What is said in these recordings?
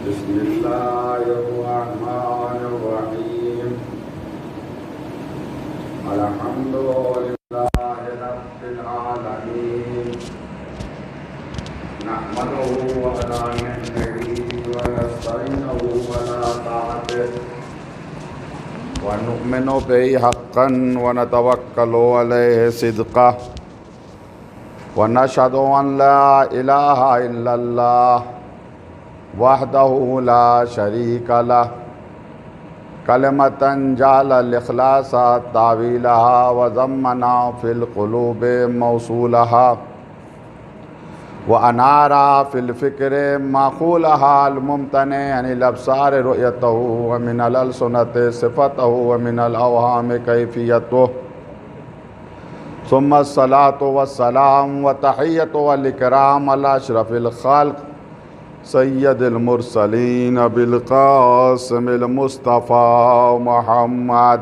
بسم الله الرحمن الرحيم الحمد لله رب العالمين نحمده على نعمته ونستعينه على طاعته ونؤمن به حقا ونتوكل عليه صدقا ونشهد أن لا إله إلا الله وحده لا شريك له كلمة جعل الإخلاص تعويلها وضمنا في القلوب موصولها وأنار في الفكر معقولها الممتنع عن الأبصار رؤيته ومن الألسنة صفته ومن الأوهام كيفيته ثم الصلاة والسلام وتحية والإكرام على أشرف الخلق سید المرسلین بالقاسم المصطفى محمد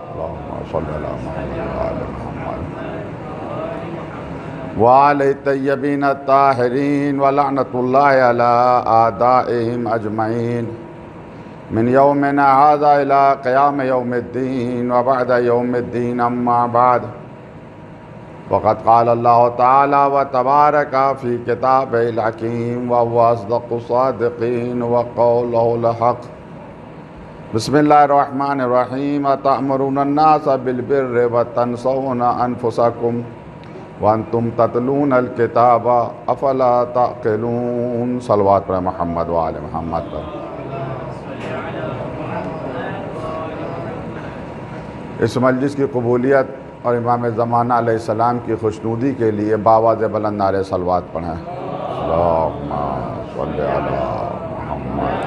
اللهم صل على محمد وعلى محمد وعلى الطیبین الطاہرین ولعنة الله على أعدائهم أجمعين من يومنا هذا إلى قيام يوم الدين وبعد يوم الدين أما بعد وقد قال الله تعالى وتبارك في كتابه الحكيم وهو أصدق الصادقين وقوله الحق بسم الله الرحمن الرحيم أتأمرون الناس بالبر وتنسون أنفسكم وأنتم تتلون الكتاب أفلا تعقلون صلوات پر محمد وآل محمد پر اس مجلس کی قبولیت اور امام زمانہ علیہ السلام کی خوشنودی کے لیے باواز بلند نعرے صلوات پڑھیں اللہم صلی علی محمد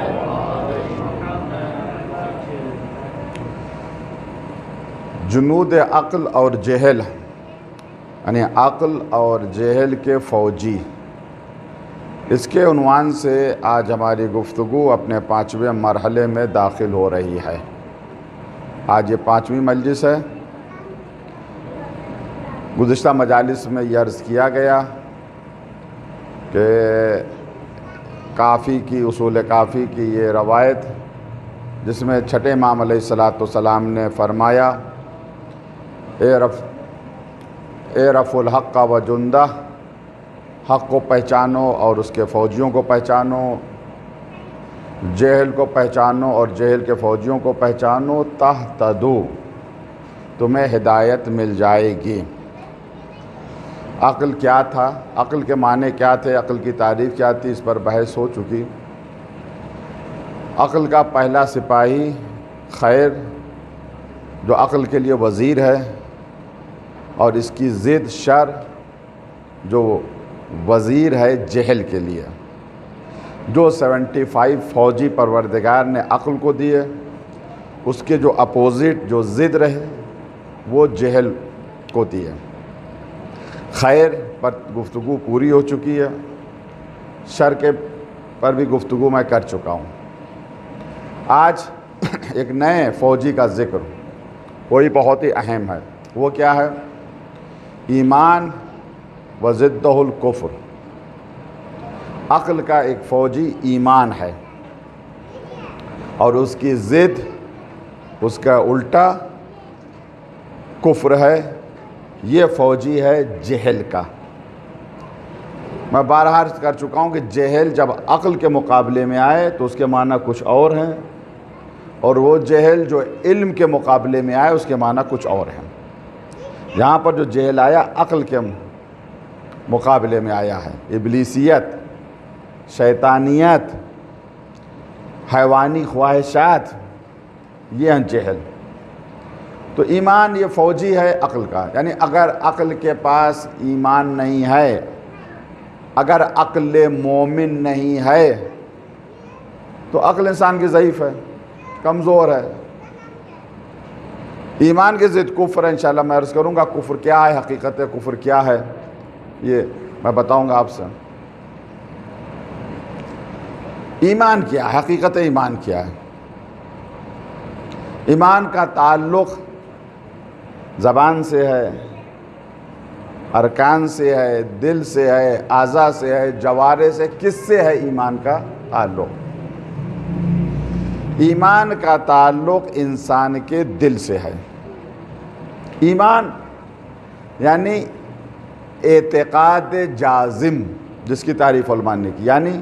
جنود عقل اور جہل یعنی عقل اور جہل کے فوجی، اس کے عنوان سے آج ہماری گفتگو اپنے 5ویں مرحلے میں داخل ہو رہی ہے۔ آج یہ 5ویں مجلس ہے۔ گزشتہ مجالس میں یہ عرض کیا گیا کہ کافی کی اصول کافی کی یہ روایت جس میں چھٹے امام علیہ السلام نے فرمایا اعرف الحق و جندہ، حق کو پہچانو اور اس کے فوجیوں کو پہچانو، جہل کو پہچانو اور جہل کے فوجیوں کو پہچانو، تہتدو تمہیں ہدایت مل جائے گی۔ عقل کیا تھا، عقل کے معنی کیا تھے، عقل کی تعریف کیا تھی، اس پر بحث ہو چکی۔ عقل کا پہلا سپاہی خیر جو عقل کے لیے وزیر ہے، اور اس کی ضد شر جو وزیر ہے جہل کے لیے۔ جو 75 فوجی پروردگار نے عقل کو دیے، اس کے جو اپوزٹ جو ضد رہے وہ جہل کو دیے۔ خیر پر گفتگو پوری ہو چکی ہے، شر کے پر بھی گفتگو میں کر چکا ہوں۔ آج ایک نئے فوجی کا ذکر وہی بہت ہی اہم ہے۔ وہ کیا ہے؟ ایمان و ضدہ الکفر۔ عقل کا ایک فوجی ایمان ہے اور اس کی ضد، اس کا الٹا کفر ہے۔ یہ فوجی ہے جہل کا۔ میں بارہا عرض کر چکا ہوں کہ جہل جب عقل کے مقابلے میں آئے تو اس کے معنی کچھ اور ہیں، اور وہ جہل جو علم کے مقابلے میں آئے اس کے معنی کچھ اور ہیں۔ یہاں پر جو جہل آیا عقل کے مقابلے میں آیا ہے، ابلیسیت، شیطانیت، حیوانی خواہشات، یہ ہیں جہل۔ تو ایمان یہ فوجی ہے عقل کا، یعنی اگر عقل کے پاس ایمان نہیں ہے، اگر عقل مومن نہیں ہے تو عقل انسان کی ضعیف ہے، کمزور ہے۔ ایمان کے ضد کفر ہے، انشاءاللہ میں عرض کروں گا کفر کیا ہے، حقیقت کفر کیا ہے، یہ میں بتاؤں گا آپ سے۔ ایمان کیا ہے، حقیقت ایمان کیا ہے؟ ایمان کا تعلق زبان سے ہے، ارکان سے ہے، دل سے ہے، اعضاء سے ہے، جوارح سے، کس سے ہے ایمان کا تعلق؟ ایمان کا تعلق انسان کے دل سے ہے۔ ایمان یعنی اعتقاد جازم، جس کی تعریف علماء نے کی، یعنی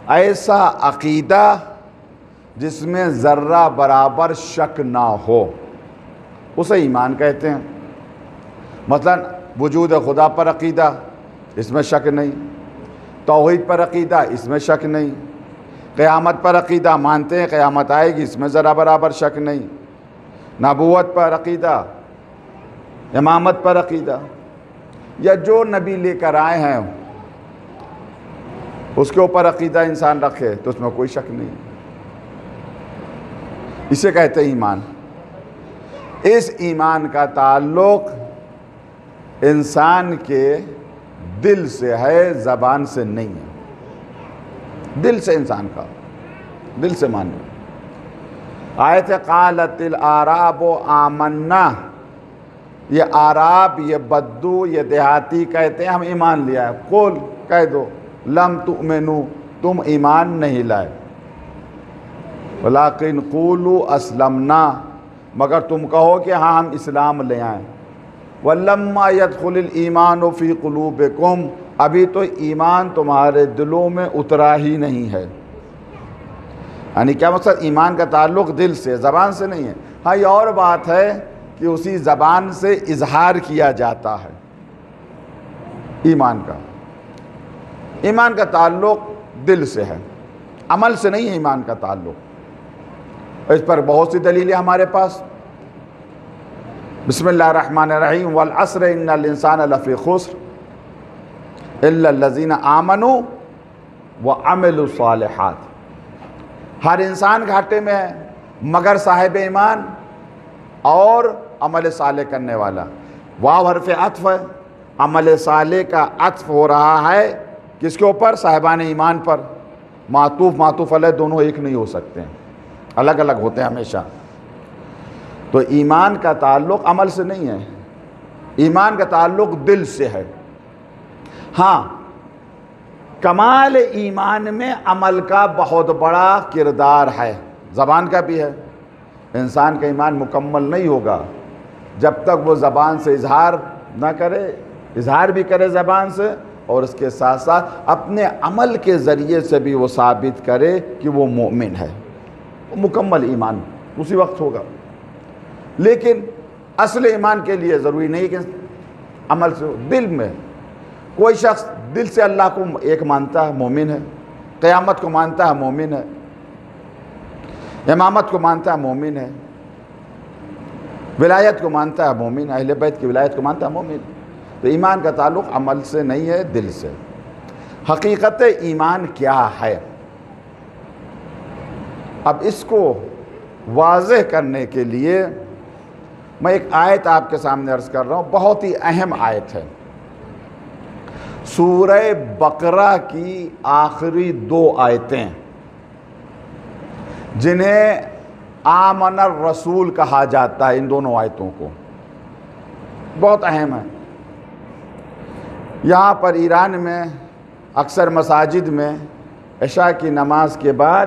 ایسا عقیدہ جس میں ذرہ برابر شک نہ ہو، اسے ایمان کہتے ہیں۔ مثلا وجود خدا پر عقیدہ، اس میں شک نہیں۔ توحید پر عقیدہ، اس میں شک نہیں۔ قیامت پر عقیدہ، مانتے ہیں قیامت آئے گی، اس میں ذرہ برابر شک نہیں۔ نبوت پر عقیدہ، امامت پر عقیدہ، یا جو نبی لے کر آئے ہیں اس کے اوپر عقیدہ انسان رکھے تو اس میں کوئی شک نہیں۔ اسے کہتے ہیں ایمان۔ اس ایمان کا تعلق انسان کے دل سے ہے، زبان سے نہیں ہے۔ دل سے انسان کا، دل سے ماننا۔ آیت قالت الاعراب آمنا، یہ اعراب، یہ بدو، یہ دیہاتی کہتے ہیں ہم ایمان لیا ہے۔ قل، کہہ دو، لم تؤمنو، تم ایمان نہیں لائے، ولیکن قولوا اسلمنا، مگر تم کہو کہ ہاں ہم اسلام لے آئیں۔ وَلَمَّا يَدْخُلِ الْإِيمَانُ فِي قُلُوبِكُمْ، ابھی تو ایمان تمہارے دلوں میں اترا ہی نہیں ہے۔ یعنی کیا مقصد؟ ایمان کا تعلق دل سے، زبان سے نہیں ہے۔ ہاں یہ اور بات ہے کہ اسی زبان سے اظہار کیا جاتا ہے ایمان کا۔ ایمان کا تعلق دل سے ہے، عمل سے نہیں ہے ایمان کا تعلق۔ اس پر بہت سی دلیلیں ہمارے پاس۔ بسم اللہ الرحمن الرحیم، والعصر ان الانسان لفی خسر الا الذین آمنوا وعملوا الصالحات، ہر انسان گھاٹے میں ہے مگر صاحب ایمان اور عمل صالح کرنے والا۔ واو حرف عطف ہے، عمل صالح کا عطف ہو رہا ہے کس کے اوپر؟ صاحبان ایمان پر۔ معطوف علیہ دونوں ایک نہیں ہو سکتے ہیں، الگ الگ ہوتے ہیں ہمیشہ۔ تو ایمان کا تعلق عمل سے نہیں ہے، ایمان کا تعلق دل سے ہے۔ ہاں کمال ایمان میں عمل کا بہت بڑا کردار ہے، زبان کا بھی ہے۔ انسان کا ایمان مکمل نہیں ہوگا جب تک وہ زبان سے اظہار نہ کرے، اظہار بھی کرے زبان سے، اور اس کے ساتھ ساتھ اپنے عمل کے ذریعے سے بھی وہ ثابت کرے کہ وہ مومن ہے۔ وہ مکمل ایمان اسی وقت ہوگا۔ لیکن اصل ایمان کے لیے ضروری نہیں کہ عمل سے، دل میں کوئی شخص دل سے اللہ کو ایک مانتا ہے، مومن ہے۔ قیامت کو مانتا ہے، مومن ہے۔ امامت کو مانتا ہے، مومن ہے۔ ولایت کو مانتا ہے، مومن ہے۔ اہل بیت کی ولایت کو مانتا ہے، مومن ہے۔ تو ایمان کا تعلق عمل سے نہیں ہے، دل سے۔ حقیقت ایمان کیا ہے؟ اب اس کو واضح کرنے کے لیے میں ایک آیت آپ کے سامنے عرض کر رہا ہوں، بہت ہی اہم آیت ہے۔ سورہ بقرہ کی آخری 2 آیتیں جنہیں آمن الرسول کہا جاتا ہے، ان دونوں آیتوں کو بہت اہم ہے۔ یہاں پر ایران میں اکثر مساجد میں عشاء کی نماز کے بعد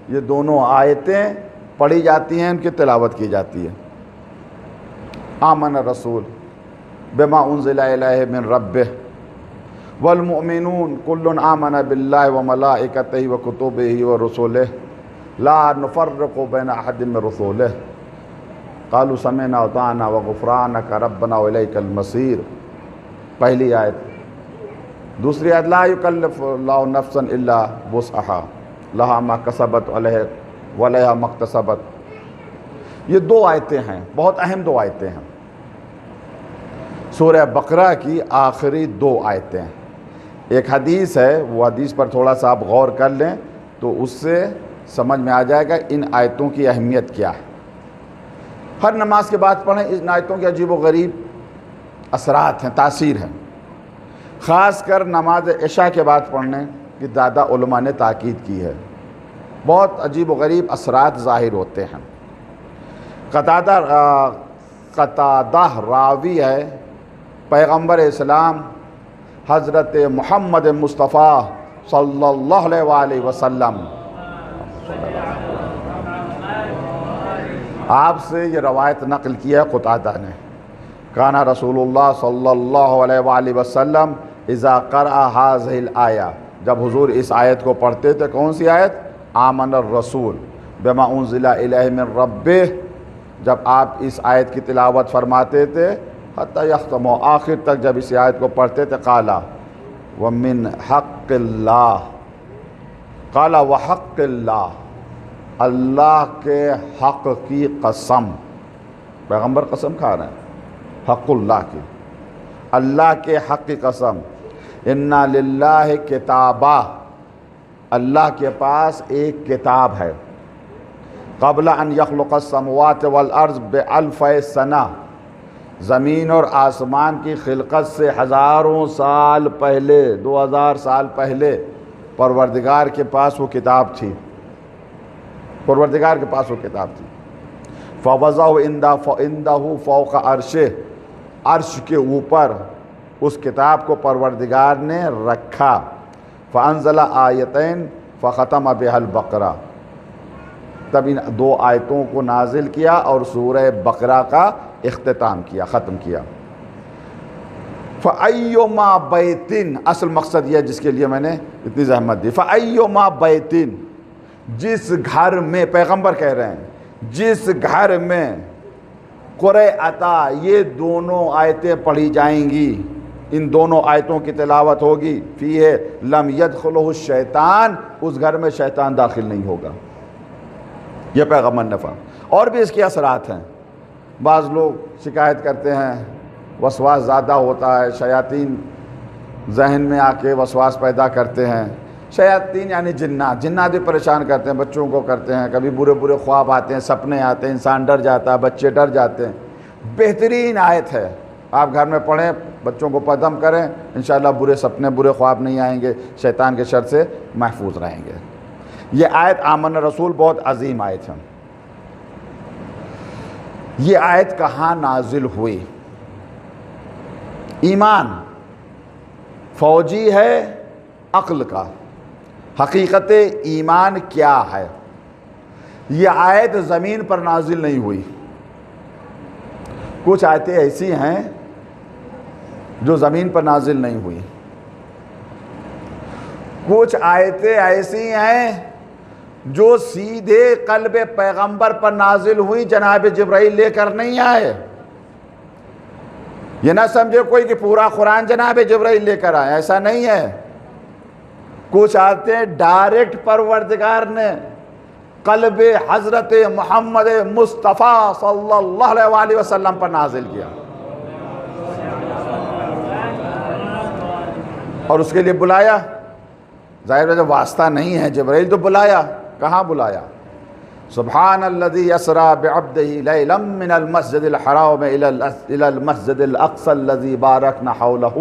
یہ دونوں آیتیں پڑھی جاتی ہیں، ان کی تلاوت کی جاتی ہے۔ آمن الرسول بما انزل الیہ من ربہ والمؤمنون کل آمن باللہ وملائکتہ وکتبہ ورسلہ لا نفرق بین احد من رسلہ قالوا سمعنا واطعنا وغفرانک ربنا والیک المصیر، پہلی آیت۔ دوسری آیت لا یکلف اللہ نفسا الا وسعہا لہا ما کسبت وعلیہا ما اکتسبت۔ یہ 2 آیتیں ہیں، بہت اہم 2 آیتیں ہیں، سورہ بقرہ کی آخری 2 آیتیں۔ ایک حدیث ہے، وہ حدیث پر تھوڑا سا آپ غور کر لیں تو اس سے سمجھ میں آ جائے گا ان آیتوں کی اہمیت کیا ہے۔ ہر نماز کے بعد پڑھیں، ان آیتوں کے عجیب و غریب اثرات ہیں، تاثیر ہیں۔ خاص کر نماز عشاء کے بعد پڑھنے کی زیادہ علماء نے تاکید کی ہے، بہت عجیب و غریب اثرات ظاہر ہوتے ہیں۔ قتادہ راوی ہے، پیغمبر اسلام حضرت محمد مصطفیٰ صلی اللہ علیہ وآلہ وسلم آپ سے یہ روایت نقل کی ہے قتادہ نے، کانا رسول اللہ صلی اللہ علیہ وآلہ وسلم اذا قرأ هذه الآیہ، جب حضور اس آیت کو پڑھتے تھے، کون سی آیت؟ آمن الرسول بما انزل الیہ من ربہ، جب آپ اس آیت کی تلاوت فرماتے تھے حتی یختم، آخر تک جب اس آیت کو پڑھتے تھے، قالا ومن حق اللہ، قالا وحق اللہ، اللہ کے حق کی قسم، پیغمبر قسم کھا رہے ہیں حق اللہ کی، اللہ کے حق کی قسم، انا للہ کتابہ، اللہ کے پاس ایک کتاب ہے، قبل ان یخلق السماوات والارض بألف سنہ، زمین اور آسمان کی خلقت سے ہزاروں سال پہلے، 2000 سال پہلے پروردگار کے پاس وہ کتاب تھی، پروردگار کے پاس وہ کتاب تھی۔ فَوَضَعُ عِنْدَهُ فَوْقَ عَرْشِهِ، عرش کے اوپر اس کتاب کو پروردگار نے رکھا۔ فَأَنزَلَ آیَتَيْن فَخَتَمَ بِهَا الْبَقَرَةَ، تب ان 2 آیتوں کو نازل کیا اور سورہ بقرہ کا اختتام کیا، ختم کیا۔ فَأَيُّمَا بَيْتٍ، اصل مقصد یہ ہے جس کے لیے میں نے اتنی زحمت دی، فَأَيُّمَا بَيْتٍ، جس گھر میں، پیغمبر کہہ رہے ہیں، جس گھر میں قرأتا، یہ دونوں آیتیں پڑھی جائیں گی، ان دونوں آیتوں کی تلاوت ہوگی، فیہ لم یدخلہ الشیطان، اس گھر میں شیطان داخل نہیں ہوگا، یہ پیغمبر نے فرمایا۔ اور بھی اس کے اثرات ہیں، بعض لوگ شکایت کرتے ہیں وسواس زیادہ ہوتا ہے، شیاطین ذہن میں آ کے وسواس پیدا کرتے ہیں، شیاطین یعنی جنات، جنات بھی پریشان کرتے ہیں، بچوں کو کرتے ہیں، کبھی برے برے خواب آتے ہیں، سپنے آتے ہیں، انسان ڈر جاتا ہے، بچے ڈر جاتے ہیں۔ بہترین آیت ہے، آپ گھر میں پڑھیں، بچوں کو پدم کریں، انشاءاللہ برے سپنے برے خواب نہیں آئیں گے، شیطان کے شر سے محفوظ رہیں گے۔ یہ آیت آمن رسول بہت عظیم آیت ہے۔ یہ آیت کہاں نازل ہوئی؟ ایمان فوجی ہے عقل کا، حقیقت ایمان کیا ہے؟ یہ آیت زمین پر نازل نہیں ہوئی، کچھ آیتیں ایسی ہیں جو زمین پر نازل نہیں ہوئی، کچھ آیتیں ایسی ہیں جو سیدھے قلب پیغمبر پر نازل ہوئی، جناب جبرائیل لے کر نہیں آئے۔ یہ نہ سمجھے کوئی کہ پورا قرآن جناب جبرائیل لے کر آئے، ایسا نہیں ہے۔ کچھ آیتیں ڈائریکٹ پروردگار نے قلب حضرت محمد مصطفیٰ صلی اللہ علیہ وآلہ وسلم پر نازل کیا، اور اس کے لیے بلایا۔ ظاہر ہے جب واسطہ نہیں ہے جبرائیل تو بلایا، کہاں بلایا؟ سبحان الذی اسریٰ بعبدہ لیلا من المسجد الحرام الی المسجد الاقصی الذی بارکنا حولہ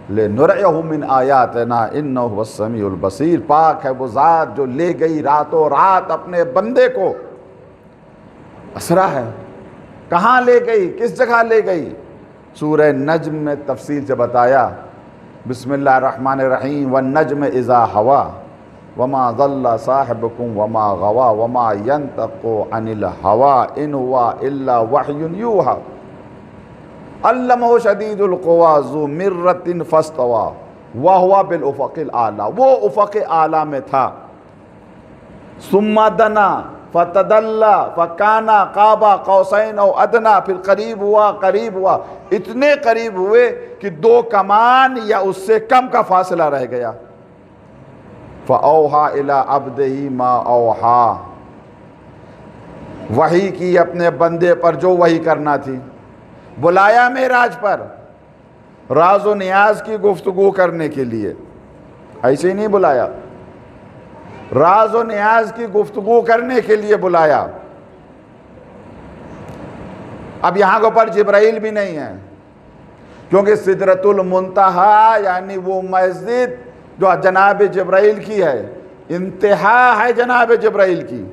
لنرئہ من آیاتنا انہ هو السمیع البصیر۔ پاک ہے وہ ذات جو لے گئی راتوں رات اپنے بندے کو، اسرا ہے، کہاں لے گئی، کس جگہ لے گئی؟ سورہ نجم میں تفصیل سے بتایا، بسم اللہ الرحمن الرحیم، والنجم اذا ہوا وما ضل صاحبکم وما غوا وما ینطق عن الہوى ان ہوا الا وحی یوحی علمہ شدید القوی ذو مرۃ فاستوی وہو بالافق الاعلی، وہ افق اعلیٰ میں تھا۔ ثم دنا فتدلی فکانا قاب قوسین او ادنی، پھر قریب ہوا، اتنے قریب ہوئے کہ 2 کمان یا اس سے کم کا فاصلہ رہ گیا۔ فَأَوْحَى إِلَىٰ عَبْدِهِ مَا أَوْحَىٰ، وحی کی اپنے بندے پر جو وحی کرنا تھی۔ بلایا معراج پر راز و نیاز کی گفتگو کرنے کے لیے، ایسے ہی نہیں بلایا، راز و نیاز کی گفتگو کرنے کے لیے بلایا۔ اب یہاں کے اوپر جبرائیل بھی نہیں ہے، کیونکہ سدرۃ المنتہی یعنی وہ مسجد جو جناب جبرائیل کی ہے، انتہا ہے جناب جبرائیل کی۔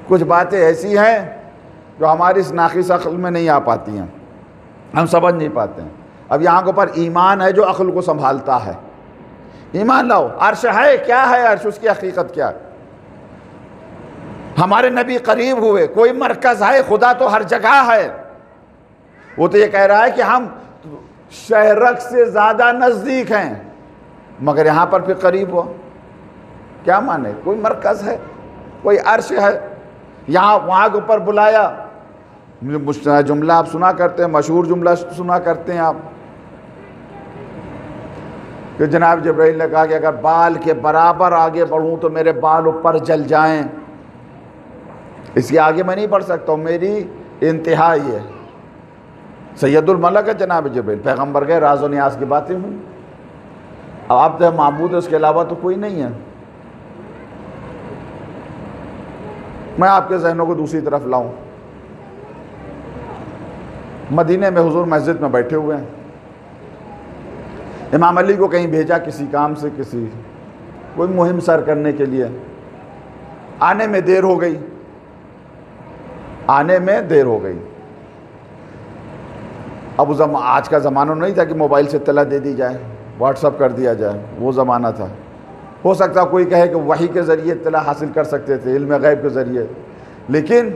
کچھ باتیں ایسی ہیں جو ہماری اس ناقص عقل میں نہیں آ پاتی ہیں، ہم سمجھ نہیں پاتے ہیں۔ اب یہاں کے اوپر ایمان ہے جو عقل کو سنبھالتا ہے، ایمان لاؤ۔ عرش ہے، کیا ہے عرش، اس کی حقیقت کیا ہے؟ ہمارے نبی قریب ہوئے. کوئی مرکز ہے؟ خدا تو ہر جگہ ہے. وہ تو یہ کہہ رہا ہے کہ ہم شہرک سے زیادہ نزدیک ہیں مگر یہاں پر پھر قریب ہو. کیا مانے؟ کوئی مرکز ہے، کوئی عرش ہے، یہاں وہاں کے اوپر بلایا. جملہ آپ سنا کرتے ہیں، مشہور جملہ سنا کرتے ہیں آپ کہ جناب جبرائیل نے کہا کہ اگر بال کے برابر آگے بڑھوں تو میرے بال اوپر جل جائیں، اس کے آگے میں نہیں بڑھ سکتا ہوں، میری انتہا ہی ہے. سید الملک ہے جناب جبرائیل، پیغمبر گئے، راز و نیاز کی باتیں ہوئی. اب آپ تو معبود ہے، اس کے علاوہ تو کوئی نہیں ہے. میں آپ کے ذہنوں کو دوسری طرف لاؤں. مدینے میں حضور مسجد میں بیٹھے ہوئے ہیں. امام علی کو کہیں بھیجا کسی کام سے، کوئی مہم سر کرنے کے لیے. آنے میں دیر ہو گئی. اب آج کا زمانہ نہیں تھا کہ موبائل سے اطلاع دے دی جائے، واٹس اپ کر دیا جائے، وہ زمانہ تھا. ہو سکتا کوئی کہے کہ وحی کے ذریعے اطلاع حاصل کر سکتے تھے، علم غیب کے ذریعے، لیکن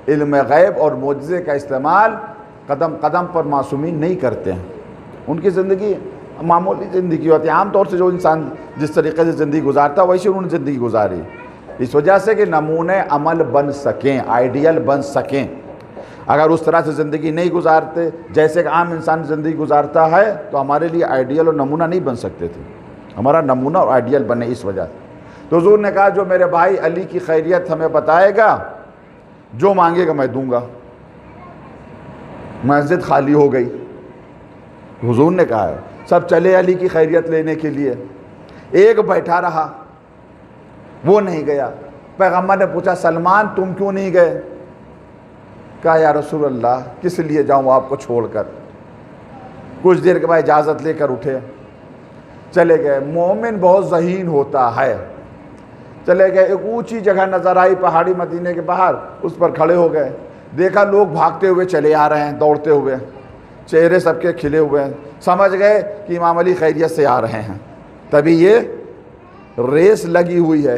علم غیب اور معجزے کا استعمال قدم قدم پر معصومین نہیں کرتے ہیں. ان کی زندگی معمولی زندگی ہوتی ہے. عام طور سے جو انسان جس طریقے سے زندگی گزارتا ہے ویسے انہوں نے زندگی گزاری، اس وجہ سے کہ نمونے عمل بن سکیں، آئیڈیل بن سکیں. اگر اس طرح سے زندگی نہیں گزارتے جیسے کہ عام انسان زندگی گزارتا ہے تو ہمارے لیے آئیڈیل اور نمونہ نہیں بن سکتے تھے. ہمارا نمونہ اور آئیڈیل بنے اس وجہ سے. تو حضور نے کہا جو میرے بھائی علی کی خیریت ہمیں بتائے گا، جو مانگے گا میں دوں گا. مسجد خالی ہو گئی. حضور نے کہا ہے سب چلے علی کی خیریت لینے کے لیے. ایک بیٹھا رہا، وہ نہیں گیا. پیغمبر نے پوچھا سلمان تم کیوں نہیں گئے؟ کہا یا رسول اللہ کس لیے جاؤں آپ کو چھوڑ کر. کچھ دیر کے بعد اجازت لے کر اٹھے، چلے گئے. مومن بہت ذہین ہوتا ہے. چلے گئے، ایک اونچی جگہ نظر آئی پہاڑی مدینے کے باہر، اس پر کھڑے ہو گئے. دیکھا لوگ بھاگتے ہوئے چلے آ رہے ہیں، دوڑتے ہوئے، چہرے سب کے کھلے ہوئے ہیں. سمجھ گئے کہ امام علی خیریت سے آ رہے ہیں. تبھی یہ ریس لگی ہوئی ہے،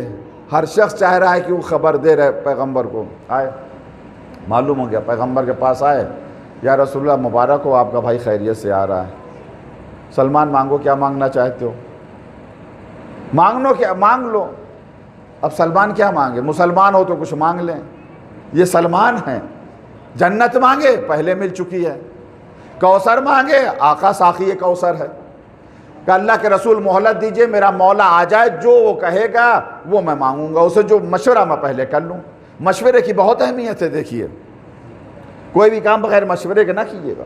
ہر شخص چاہ رہا ہے کہ وہ خبر دے رہے پیغمبر کو. آئے، معلوم ہو گیا، پیغمبر کے پاس آئے، یا رسول اللہ مبارک ہو آپ کا بھائی خیریت سے آ رہا ہے. سلمان مانگو، کیا مانگنا چاہتے ہو؟ مانگ لو. اب سلمان کیا مانگے؟ مسلمان ہو تو کچھ مانگ لیں. یہ سلمان ہیں. جنت مانگے پہلے مل چکی ہے. کوثر مانگے، آقا ساقی کوثر ہے. کہ اللہ کے رسول مہلت دیجئے، میرا مولا آ جائے، جو وہ کہے گا وہ میں مانگوں گا. اسے جو مشورہ میں پہلے کر لوں. مشورے کی بہت اہمیت ہے. دیکھیے کوئی بھی کام بغیر مشورے کے نہ کیجیے گا.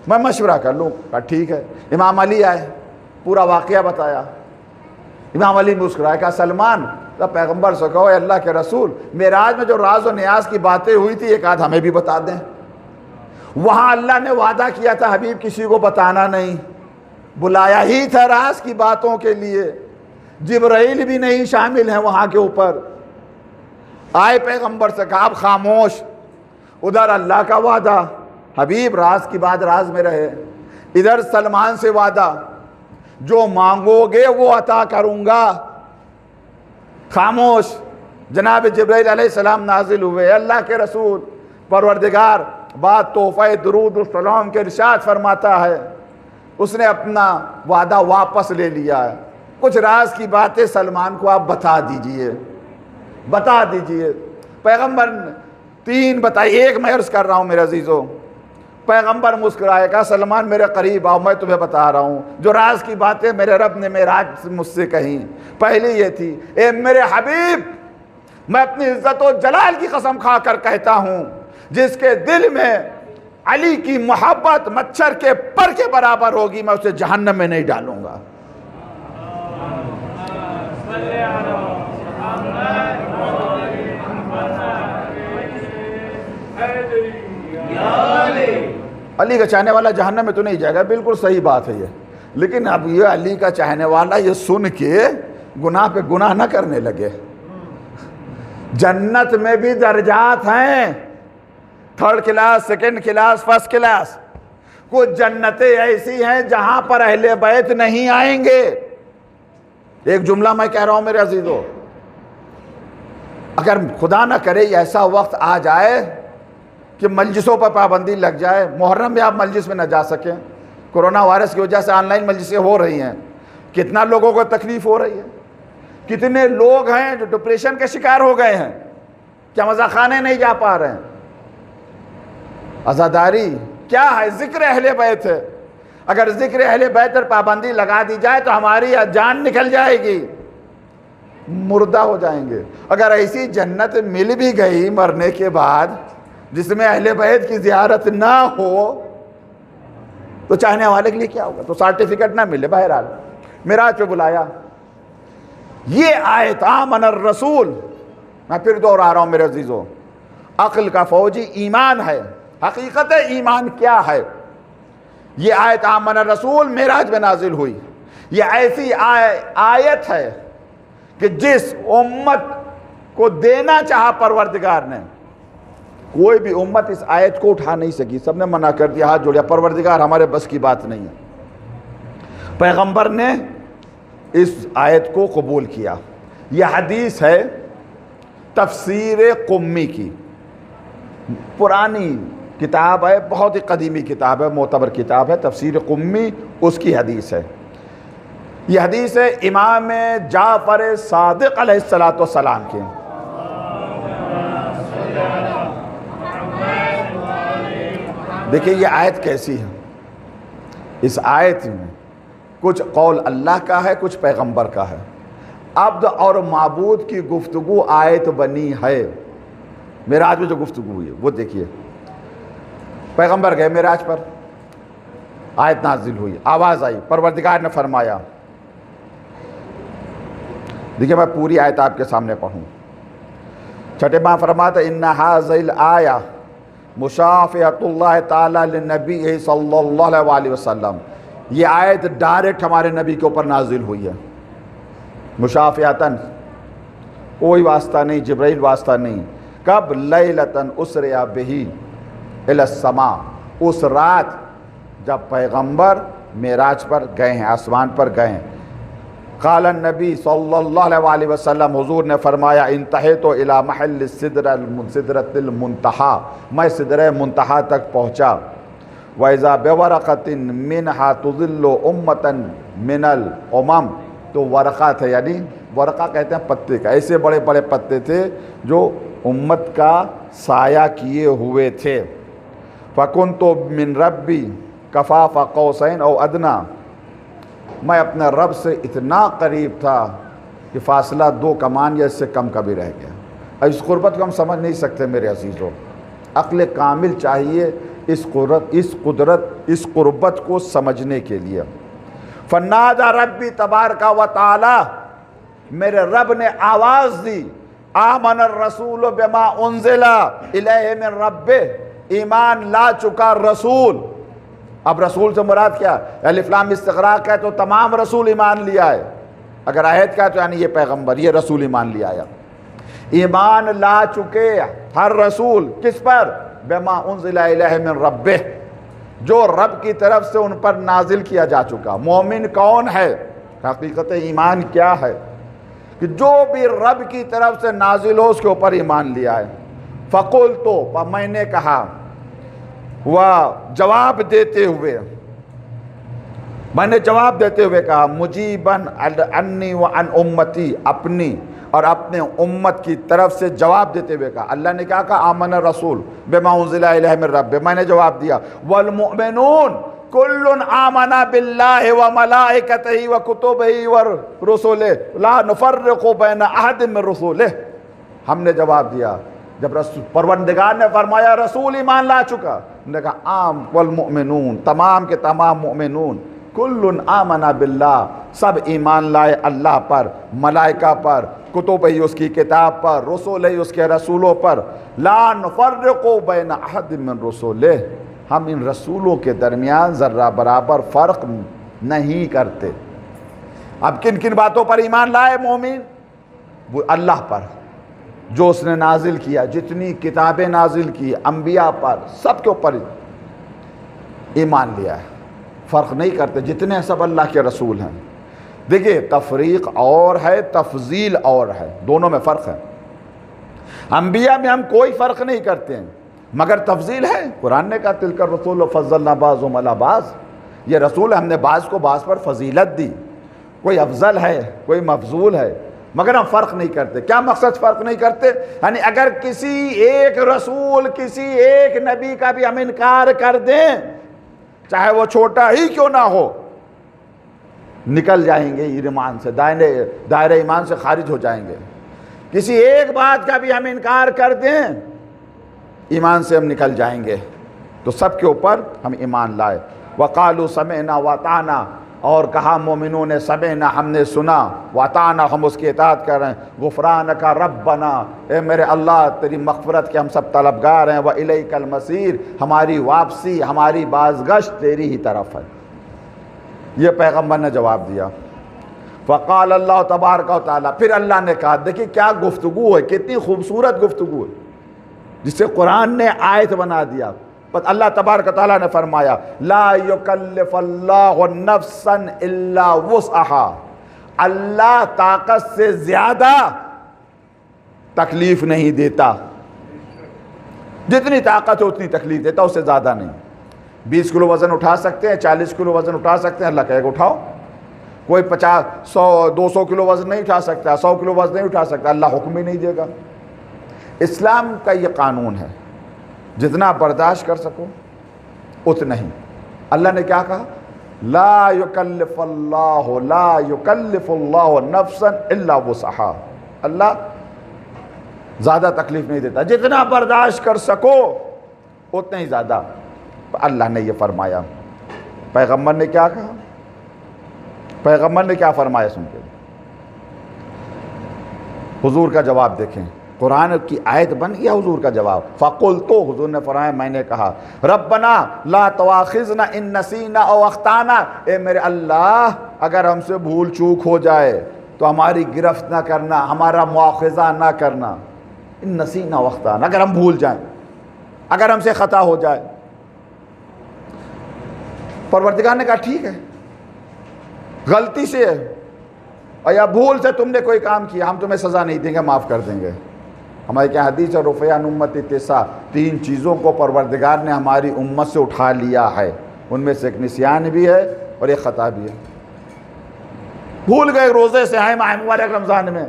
میں مشورہ کر لوں. کہا ٹھیک ہے. امام علی آئے، پورا واقعہ بتایا. امام علی مسکرائے، کہا سلمان تب پیغمبر سے کہو اے اللہ کے رسول معراج میں جو راز و نیاز کی باتیں ہوئی تھی ایک آدھ ہمیں بھی بتا دیں. وہاں اللہ نے وعدہ کیا تھا حبیب کسی کو بتانا نہیں، بلایا ہی تھا راز کی باتوں کے لیے. جبرائیل بھی نہیں شامل ہیں وہاں کے اوپر. آئے پیغمبر سے کہا آپ خاموش. ادھر اللہ کا وعدہ، حبیب راز کی بات راز میں رہے. ادھر سلمان سے وعدہ، جو مانگو گے وہ عطا کروں گا. خاموش. جناب جبرائیل علیہ السلام نازل ہوئے. اللہ کے رسول پروردگار بعد تحفہ درود السلام کے ارشاد فرماتا ہے اس نے اپنا وعدہ واپس لے لیا ہے. کچھ راز کی باتیں سلمان کو آپ بتا دیجئے. پیغمبر نے 3 بتائی. ایک میں عرض کر رہا ہوں میرے عزیزو. پیغمبر مسکرائے، کہا سلمان میرے قریب آؤ، میں تمہیں بتا رہا ہوں جو راز کی باتیں میرے رب نے معراج سے مجھ سے کہیں. پہلی یہ تھی، اے میرے حبیب میں اپنی عزت و جلال کی قسم کھا کر کہتا ہوں جس کے دل میں علی کی محبت مچھر کے پر کے برابر ہوگی میں اسے جہنم میں نہیں ڈالوں گا. علی کا چاہنے والا جہنم میں تو نہیں جائے گا، بالکل صحیح بات ہے یہ. لیکن اب یہ علی کا چاہنے والا یہ سن کے گناہ پہ گناہ نہ کرنے لگے. جنت میں بھی درجات ہیں، 3rd class, 2nd class, 1st class. کچھ جنتیں ایسی ہیں جہاں پر اہل بیت نہیں آئیں گے. ایک جملہ میں کہہ رہا ہوں میرے عزیزو، اگر خدا نہ کرے یہ ایسا وقت آ جائے کہ مجلسوں پر پابندی لگ جائے، محرم میں آپ مجلس میں نہ جا سکیں، کرونا وائرس کی وجہ سے آن لائن مجلسیں ہو رہی ہیں، کتنا لوگوں کو تکلیف ہو رہی ہے، کتنے لوگ ہیں جو ڈپریشن کے شکار ہو گئے ہیں، کیا مزہ خانے نہیں جا پا رہے ہیں۔ عزاداری کیا ہے؟ ذکر اہل بیت ہے۔ اگر ذکر اہل بیت پر پابندی لگا دی جائے تو ہماری جان نکل جائے گی، مردہ ہو جائیں گے۔ اگر ایسی جنت مل بھی گئی مرنے کے بعد جس میں اہل بیت کی زیارت نہ ہو تو چاہنے والے کے لیے کیا ہوگا؟ تو سرٹیفکیٹ نہ ملے۔ بہرحال معراج پہ بلایا، یہ آیت آمن الرسول، میں پھر دوہرا رہا ہوں میرے عزیزو، عقل کا فوجی ایمان ہے۔ حقیقت ایمان کیا ہے؟ یہ آیت آمن الرسول معراج میں نازل ہوئی، یہ ایسی آیت ہے کہ جس امت کو دینا چاہا پروردگار نے، کوئی بھی امت اس آیت کو اٹھا نہیں سکی، سب نے منع کر دیا، ہاتھ جوڑیا، پروردگار ہمارے بس کی بات نہیں ہے۔ پیغمبر نے اس آیت کو قبول کیا۔ یہ حدیث ہے تفسیر قمی کی، پرانی کتاب ہے، بہت ہی قدیمی کتاب ہے، معتبر کتاب ہے، تفسیر قمی اس کی حدیث ہے۔ یہ حدیث ہے امام جعفر صادق علیہ السلام کی۔ دیکھیں یہ آیت کیسی ہے۔ اس آیت میں کچھ قول اللہ کا ہے، کچھ پیغمبر کا ہے۔ عبد اور معبود کی گفتگو آیت بنی ہے۔ معراج میں جو گفتگو ہوئی ہے وہ دیکھیے، پیغمبر گئے معراج پر، آیت نازل ہوئی، آواز آئی، پروردگار نے فرمایا، دیکھیں میں پوری آیت آپ کے سامنے پڑھوں۔ چھٹے ماہ فرماتا ان ھذہ الآیہ مشافہۃ اللہ تعالی للنبی صلی اللہ علیہ وسلم، یہ آیت ڈائریکٹ ہمارے نبی کے اوپر نازل ہوئی ہے، مشافہۃً، کوئی واسطہ نہیں، جبرائیل واسطہ نہیں۔ کب؟ لیلۃً اسریا بہ الی السماء، اس رات جب پیغمبر معراج پر گئے ہیں، آسمان پر گئے ہیں۔ قال النبی صلی اللہ علیہ وسلم، حضور نے فرمایا انتہیت الی محل سدرۃ المنتہا، میں سدرہ منتہا تک پہنچا۔ وَإِذَا بِوَرَقَةٍ مِّنْهَا تُظِلُّ أُمَّةً مِّنَ الْأُمَمِ، تو ورقہ تھے، یعنی ورقہ کہتے ہیں پتے کا، ایسے بڑے بڑے پتے تھے جو امت کا سایہ کیے ہوئے تھے۔ فَكُنْتُ مِنْ رَبِّي كَفَافَ قَوْسَيْنِ أَوْ أَدْنَىٰ، میں اپنے رب سے اتنا قریب تھا کہ فاصلہ 2 کمان یا اس سے کم کا بھی رہ گیا۔ اب اس قربت کو ہم سمجھ نہیں سکتے میرے عزیزوں، عقل کامل چاہیے اس قربت کو سمجھنے کے لیے۔ فنادى ربی تبارک و تعالی، میرے رب نے آواز دی، آمن الرسول بما انزل الیہ من ربہ، ایمان لا چکا رسول۔ اب رسول سے مراد کیا؟ الف لام استغراق ہے تو تمام رسول ایمان لیا ہے، اگر آیت کا تو یعنی یہ پیغمبر، یہ رسول ایمان لیا ہے۔ ایمان لا چکے ہر رسول، کس پر؟ بما انزل الیہ من ربہ، جو رب کی طرف سے ان پر نازل کیا جا چکا۔ مومن کون ہے؟ حقیقت ایمان کیا ہے؟ کہ جو بھی رب کی طرف سے نازل ہو اس کے اوپر ایمان لیا ہے۔ فقلت، تو میں نے کہا، جواب دیتے ہوئے، میں نے جواب دیتے ہوئے کہا، مجیباً عنی وعن امتی، اپنی اور اپنے امت کی طرف سے جواب دیتے ہوئے کہا۔ اللہ نے کیا کہا؟ آمن الرسول بما انزل الیہ من ربہ، میں نے جواب دیا، والمؤمنون کل آمن باللہ وملائکتہ وکتبہ ورسلہ لا نفرق بین احد من رسولہ۔ ہم نے جواب دیا جب پروردگار نے فرمایا رسول ایمان لا چکا، نے کہا عام والمؤمنون، تمام کے تمام مؤمنون، کل آمن باللہ، سب ایمان لائے اللہ پر، ملائکہ پر، کتب ہی اس کی کتاب پر، رسول ہی اس کے رسولوں پر، لا نفرق بین احد من رسولہ، ہم ان رسولوں کے درمیان ذرہ برابر فرق نہیں کرتے۔ اب کن کن باتوں پر ایمان لائے مومن؟ وہ اللہ پر جو اس نے نازل کیا، جتنی کتابیں نازل کی، انبیاء پر، سب کے اوپر ایمان لیا ہے، فرق نہیں کرتے، جتنے سب اللہ کے رسول ہیں۔ دیکھیے تفریق اور ہے، تفضیل اور ہے، دونوں میں فرق ہے۔ انبیاء میں ہم کوئی فرق نہیں کرتے ہیں، مگر تفضیل ہے۔ قرآن نے کہا تلک الرسول فضلنا بعضهم علی بعض، یہ رسول ہم نے بعض کو بعض پر فضیلت دی، کوئی افضل ہے کوئی مفضول ہے، مگر ہم فرق نہیں کرتے۔ کیا مقصد فرق نہیں کرتے؟ یعنی اگر کسی ایک رسول کسی ایک نبی کا بھی ہم انکار کر دیں، چاہے وہ چھوٹا ہی کیوں نہ ہو، نکل جائیں گے ایمان سے، دائرہ ایمان سے خارج ہو جائیں گے۔ کسی ایک بات کا بھی ہم انکار کر دیں، ایمان سے ہم نکل جائیں گے۔ تو سب کے اوپر ہم ایمان لائے۔ وَقَالُوا سَمِعْنَا وَأَطَعْنَا، اور کہا مومنوں نے سمعنا ہم نے سنا، وَأَطَعْنَا ہم اس کی اطاعت کر رہے ہیں، غفرانک ربنا اے میرے اللہ تیری مغفرت کے ہم سب طلبگار ہیں، وَإِلَيْكَ الْمَصِيرُ ہماری واپسی ہماری بازگشت تیری ہی طرف ہے۔ یہ پیغمبر نے جواب دیا۔ فقال اللہ تبارک و تعالیٰ، پھر اللہ نے کہا، دیکھیں کیا گفتگو ہے، کتنی خوبصورت گفتگو ہے جسے قرآن نے آیت بنا دیا۔ بس اللہ تبارک و تعالیٰ نے فرمایا لا یکلف اللہ نفسا الا وسعها، اللہ طاقت سے زیادہ تکلیف نہیں دیتا، جتنی طاقت ہے اتنی تکلیف دیتا، اس سے زیادہ نہیں۔ 20 کلو وزن اٹھا سکتے ہیں، 40 کلو وزن اٹھا سکتے ہیں، اللہ کہے گا اٹھاؤ۔ کوئی 50 100 200 کلو وزن نہیں اٹھا سکتا، 100 کلو وزن نہیں اٹھا سکتا، اللہ حکم ہی نہیں دے گا۔ اسلام کا یہ قانون ہے، جتنا برداشت کر سکو اتنا ہی۔ اللہ نے کیا کہا؟ لا یکلف اللہ نفسا الا وسعها، اللہ زیادہ تکلیف نہیں دیتا، جتنا برداشت کر سکو اتنا ہی زیادہ۔ اللہ نے یہ فرمایا۔ پیغمبر نے کیا کہا؟ پیغمبر نے کیا فرمایا سن کے؟ حضور کا جواب دیکھیں، قرآن کی آیت بن گیا حضور کا جواب۔ فَقُلْتُ، حضور نے فرمایا میں نے کہا، ربنا لا تواخذنا ان نسینا او اخطانا، اے میرے اللہ اگر ہم سے بھول چوک ہو جائے تو ہماری گرفت نہ کرنا، ہمارا مواخذہ نہ کرنا۔ ان نسینا او اخطانا، اگر ہم بھول جائیں، اگر ہم سے خطا ہو جائے۔ پروردگار نے کہا ٹھیک ہے، غلطی سے یا بھول سے تم نے کوئی کام کیا، ہم تمہیں سزا نہیں دیں گے، معاف کر دیں گے۔ ہماری کیا حدیث ہے، رفع عن امتی تسع، 3 چیزوں کو پروردگار نے ہماری امت سے اٹھا لیا ہے، ان میں سے ایک نسیان بھی ہے اور ایک خطا بھی ہے۔ بھول گئے، روزے سے آئے ماہ مبارک رمضان میں،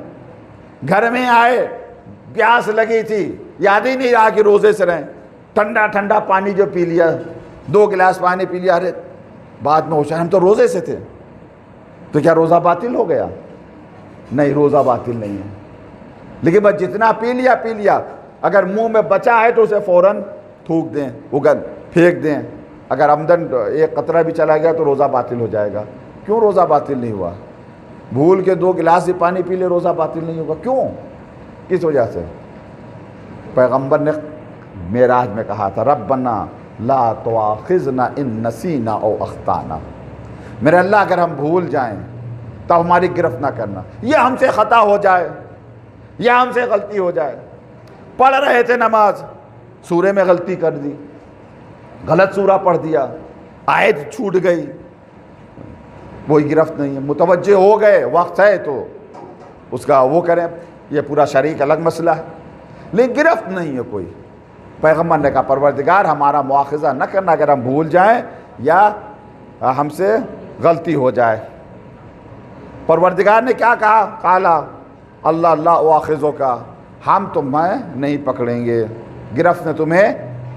گھر میں آئے، پیاس لگی تھی، یاد ہی نہیں رہا کہ روزے سے رہیں، ٹھنڈا ٹھنڈا پانی جو پی لیا، 2 گلاس پانی پی لیا، ارے بعد میں ہوش آیا ہم تو روزے سے تھے، تو کیا روزہ باطل ہو گیا؟ نہیں، روزہ باطل نہیں ہے، لیکن بس جتنا پی لیا، اگر منہ میں بچا ہے تو اسے فوراً تھوک دیں، پھینک دیں۔ اگر عمدن ایک قطرہ بھی چلا گیا تو روزہ باطل ہو جائے گا۔ کیوں روزہ باطل نہیں ہوا؟ بھول کے 2 گلاس ہی پانی پی لے، روزہ باطل نہیں ہوگا؟ کیوں؟ کس وجہ سے؟ پیغمبر نے معراج میں کہا تھا ربنا لا تواخذنا ان نسینا او اخطانا، میرے اللہ اگر ہم بھول جائیں تو ہماری گرفت نہ کرنا، یہ ہم سے خطا ہو جائے یا ہم سے غلطی ہو جائے، پڑھ رہے تھے نماز، سورے میں غلطی کر دی، غلط سورہ پڑھ دیا، آیت چھوٹ گئی، کوئی گرفت نہیں ہے، متوجہ ہو گئے، وقت ہے تو اس کا وہ کریں، یہ پورا شریک الگ مسئلہ ہے، لیکن گرفت نہیں ہے کوئی۔ پیغمبر نے کہا پروردگار ہمارا مواخذہ نہ کرنا اگر ہم بھول جائیں یا ہم سے غلطی ہو جائے۔ پروردگار نے کیا کہا؟ قالا اللہ لا اواخذک، ہم تمہیں نہیں پکڑیں گے، گرفت میں تمہیں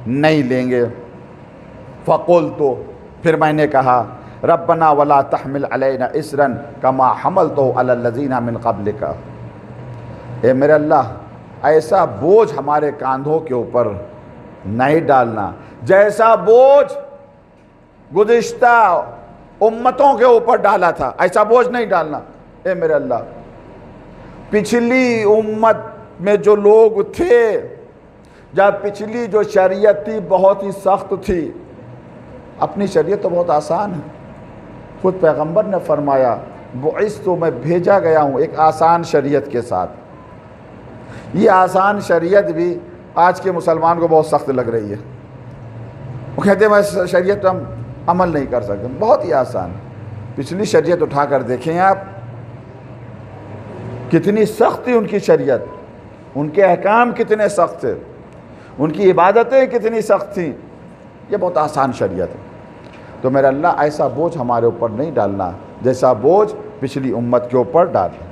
نہیں لیں گے۔ فقلت، پھر میں نے کہا ربنا ولا تحمل علینا اسرا کما حملتہ علی الذین من قبلک، اے میرے اللہ ایسا بوجھ ہمارے کاندھوں کے اوپر نہیں ڈالنا جیسا بوجھ گزشتہ امتوں کے اوپر ڈالا تھا، ایسا بوجھ نہیں ڈالنا اے میرے اللہ۔ پچھلی امت میں جو لوگ تھے، جب پچھلی جو شریعت تھی بہت ہی سخت تھی، اپنی شریعت تو بہت آسان ہے۔ خود پیغمبر نے فرمایا بعثت، میں بھیجا گیا ہوں ایک آسان شریعت کے ساتھ۔ یہ آسان شریعت بھی آج کے مسلمان کو بہت سخت لگ رہی ہے، وہ کہتے ہیں میں شریعت ہم عمل نہیں کر سکتے، بہت ہی آسان۔ پچھلی شریعت اٹھا کر دیکھیں آپ، کتنی سخت تھی ان کی شریعت، ان کے احکام کتنے سخت تھے، ان کی عبادتیں کتنی سخت تھیں. یہ بہت آسان شریعت ہے. تو میرا اللہ ایسا بوجھ ہمارے اوپر نہیں ڈالنا جیسا بوجھ پچھلی امت کے اوپر ڈالا.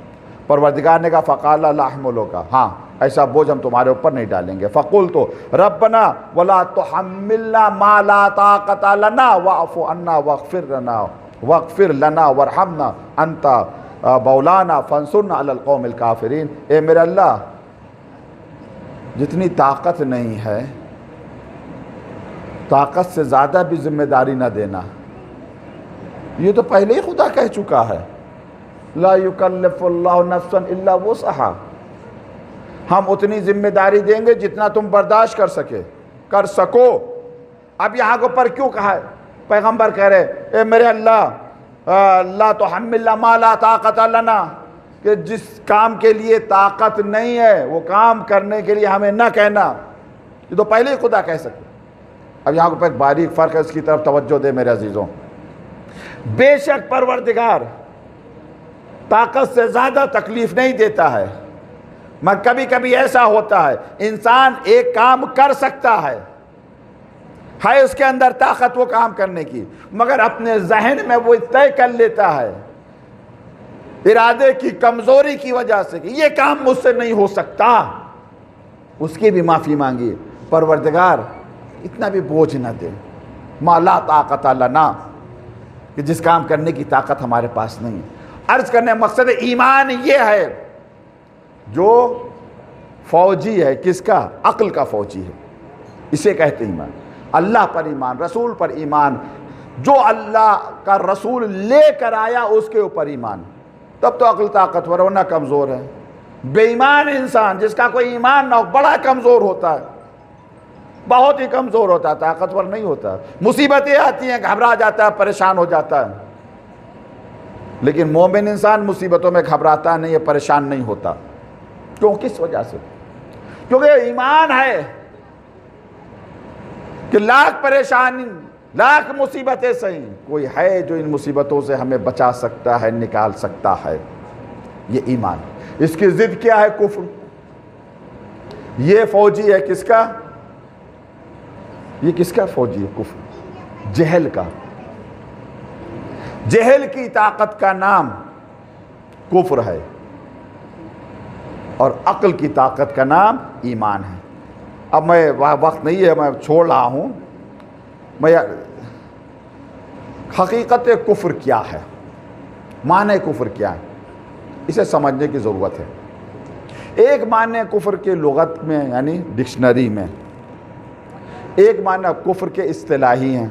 پروردگار نے کہا فقال لا احملک، ہاں ایسا بوجھ ہم تمہارے اوپر نہیں ڈالیں گے. فقلت ربنا ولا تحملنا ما لا طاقت لنا واعف عنا واغفر لنا وارحمنا انت مولانا فانصرنا علی القوم الکافرین. اے میرے اللہ، جتنی طاقت نہیں ہے طاقت سے زیادہ بھی ذمہ داری نہ دینا. یہ تو پہلے ہی خدا کہہ چکا ہے لا یکلف اللہ نفسا الا وسعہا. ہم اتنی ذمہ داری دیں گے جتنا تم برداشت کر سکو. اب یہاں کو پر کیوں کہا ہے؟ پیغمبر کہہ رہے اے میرے اللہ لا تحملنا ما لا طاقت لنا، کہ جس کام کے لیے طاقت نہیں ہے وہ کام کرنے کے لیے ہمیں نہ کہنا. یہ تو پہلے ہی خدا کہہ سکتے. اب یہاں کو پر ایک باریک فرق ہے، اس کی طرف توجہ دے میرے عزیزوں. بے شک پروردگار طاقت سے زیادہ تکلیف نہیں دیتا ہے، مگر کبھی کبھی ایسا ہوتا ہے انسان ایک کام کر سکتا ہے اس کے اندر طاقت وہ کام کرنے کی، مگر اپنے ذہن میں وہ طے کر لیتا ہے ارادے کی کمزوری کی وجہ سے کہ یہ کام مجھ سے نہیں ہو سکتا. اس کی بھی معافی مانگی. پروردگار اتنا بھی بوجھ نہ دے ما لا طاقت لنا، کہ جس کام کرنے کی طاقت ہمارے پاس نہیں ہے. عرض کرنے مقصد ایمان یہ ہے جو فوجی ہے، کس کا؟ عقل کا فوجی ہے. اسے کہتے ہیں ایمان. اللہ پر ایمان، رسول پر ایمان، جو اللہ کا رسول لے کر آیا اس کے اوپر ایمان. تب تو عقل طاقتور ورنہ کمزور ہے. بے ایمان انسان جس کا کوئی ایمان نہ ہو بڑا کمزور ہوتا ہے، بہت ہی کمزور ہوتا ہے، طاقتور نہیں ہوتا. مصیبتیں آتی ہیں گھبرا جاتا ہے، پریشان ہو جاتا ہے. لیکن مومن انسان مصیبتوں میں گھبراتا نہیں ہے، پریشان نہیں ہوتا. کیوں؟ کس وجہ سے؟ کیونکہ ایمان ہے کہ لاکھ پریشانی لاکھ مصیبتیں صحیح، کوئی ہے جو ان مصیبتوں سے ہمیں بچا سکتا ہے، نکال سکتا ہے. یہ ایمان. اس کی ضد کیا ہے؟ کفر. یہ فوجی ہے کس کا؟ یہ کس کا فوجی ہے؟ کفر، جہل کا. جہل کی طاقت کا نام کفر ہے اور عقل کی طاقت کا نام ایمان ہے. اب میں وقت نہیں ہے، میں چھوڑ رہا ہوں. میں حقیقت کفر کیا ہے، معنی کفر کیا ہے، اسے سمجھنے کی ضرورت ہے. ایک معنی کفر کے لغت میں یعنی ڈکشنری میں، ایک معنی کفر کے اصطلاحی ہیں.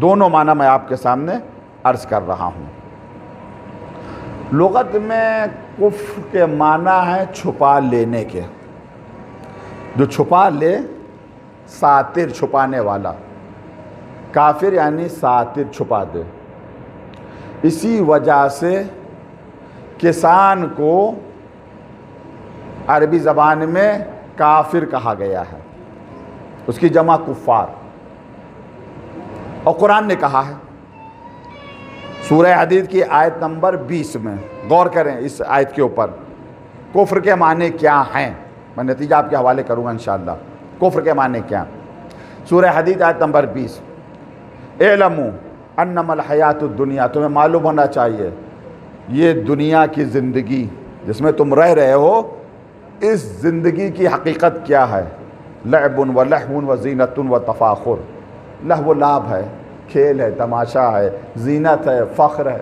دونوں معنی میں آپ کے سامنے عرض کر رہا ہوں. لغت میں کفر کے معنی ہے چھپا لینے کے. جو چھپا لے، ساتر، چھپانے والا. کافر یعنی ساتر، چھپا دے. اسی وجہ سے کسان کو عربی زبان میں کافر کہا گیا ہے، اس کی جمع کفار. اور قرآن نے کہا ہے سورہ حدید کی آیت نمبر 20 میں، غور کریں اس آیت کے اوپر، کفر کے معنی کیا ہیں. میں نتیجہ آپ کے حوالے کروں گا انشاءاللہ. کفر کے معنی کیا؟ سورہ حدید آیت نمبر 20، اعلموا انما الحیات الدنیا، تمہیں معلوم ہونا چاہیے یہ دنیا کی زندگی جس میں تم رہ رہے ہو، اس زندگی کی حقیقت کیا ہے؟ لعب و لہو و زینت و تفاخر. لہو و لعب ہے، کھیل ہے، تماشا ہے، زینت ہے، فخر ہے.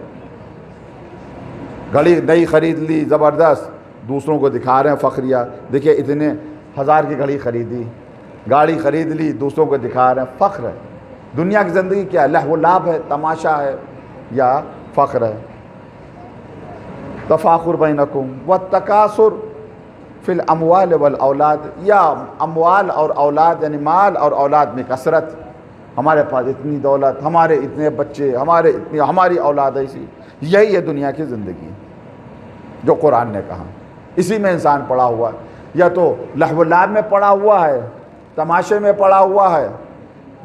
گھڑی نئی خرید لی، زبردست، دوسروں کو دکھا رہے ہیں فخریہ. دیکھیے اتنے ہزار کی گھڑی خریدی، گاڑی خرید لی، دوسروں کو دکھا رہے ہیں، فخر ہے. دنیا کی زندگی کیا ہے؟ لہو و لعب ہے، تماشا ہے یا فخر ہے. تفاخر بینکم والتکاثر فی الاموال والاولاد، یا اموال اور اولاد یعنی مال اور اولاد میں کثرت. ہمارے پاس اتنی دولت، ہمارے اتنے بچے، ہماری اولاد ایسی. یہی ہے دنیا کی زندگی جو قرآن نے کہا. اسی میں انسان پڑا ہوا ہے، یا تو لہو و لعب میں پڑا ہوا ہے، تماشے میں پڑا ہوا ہے،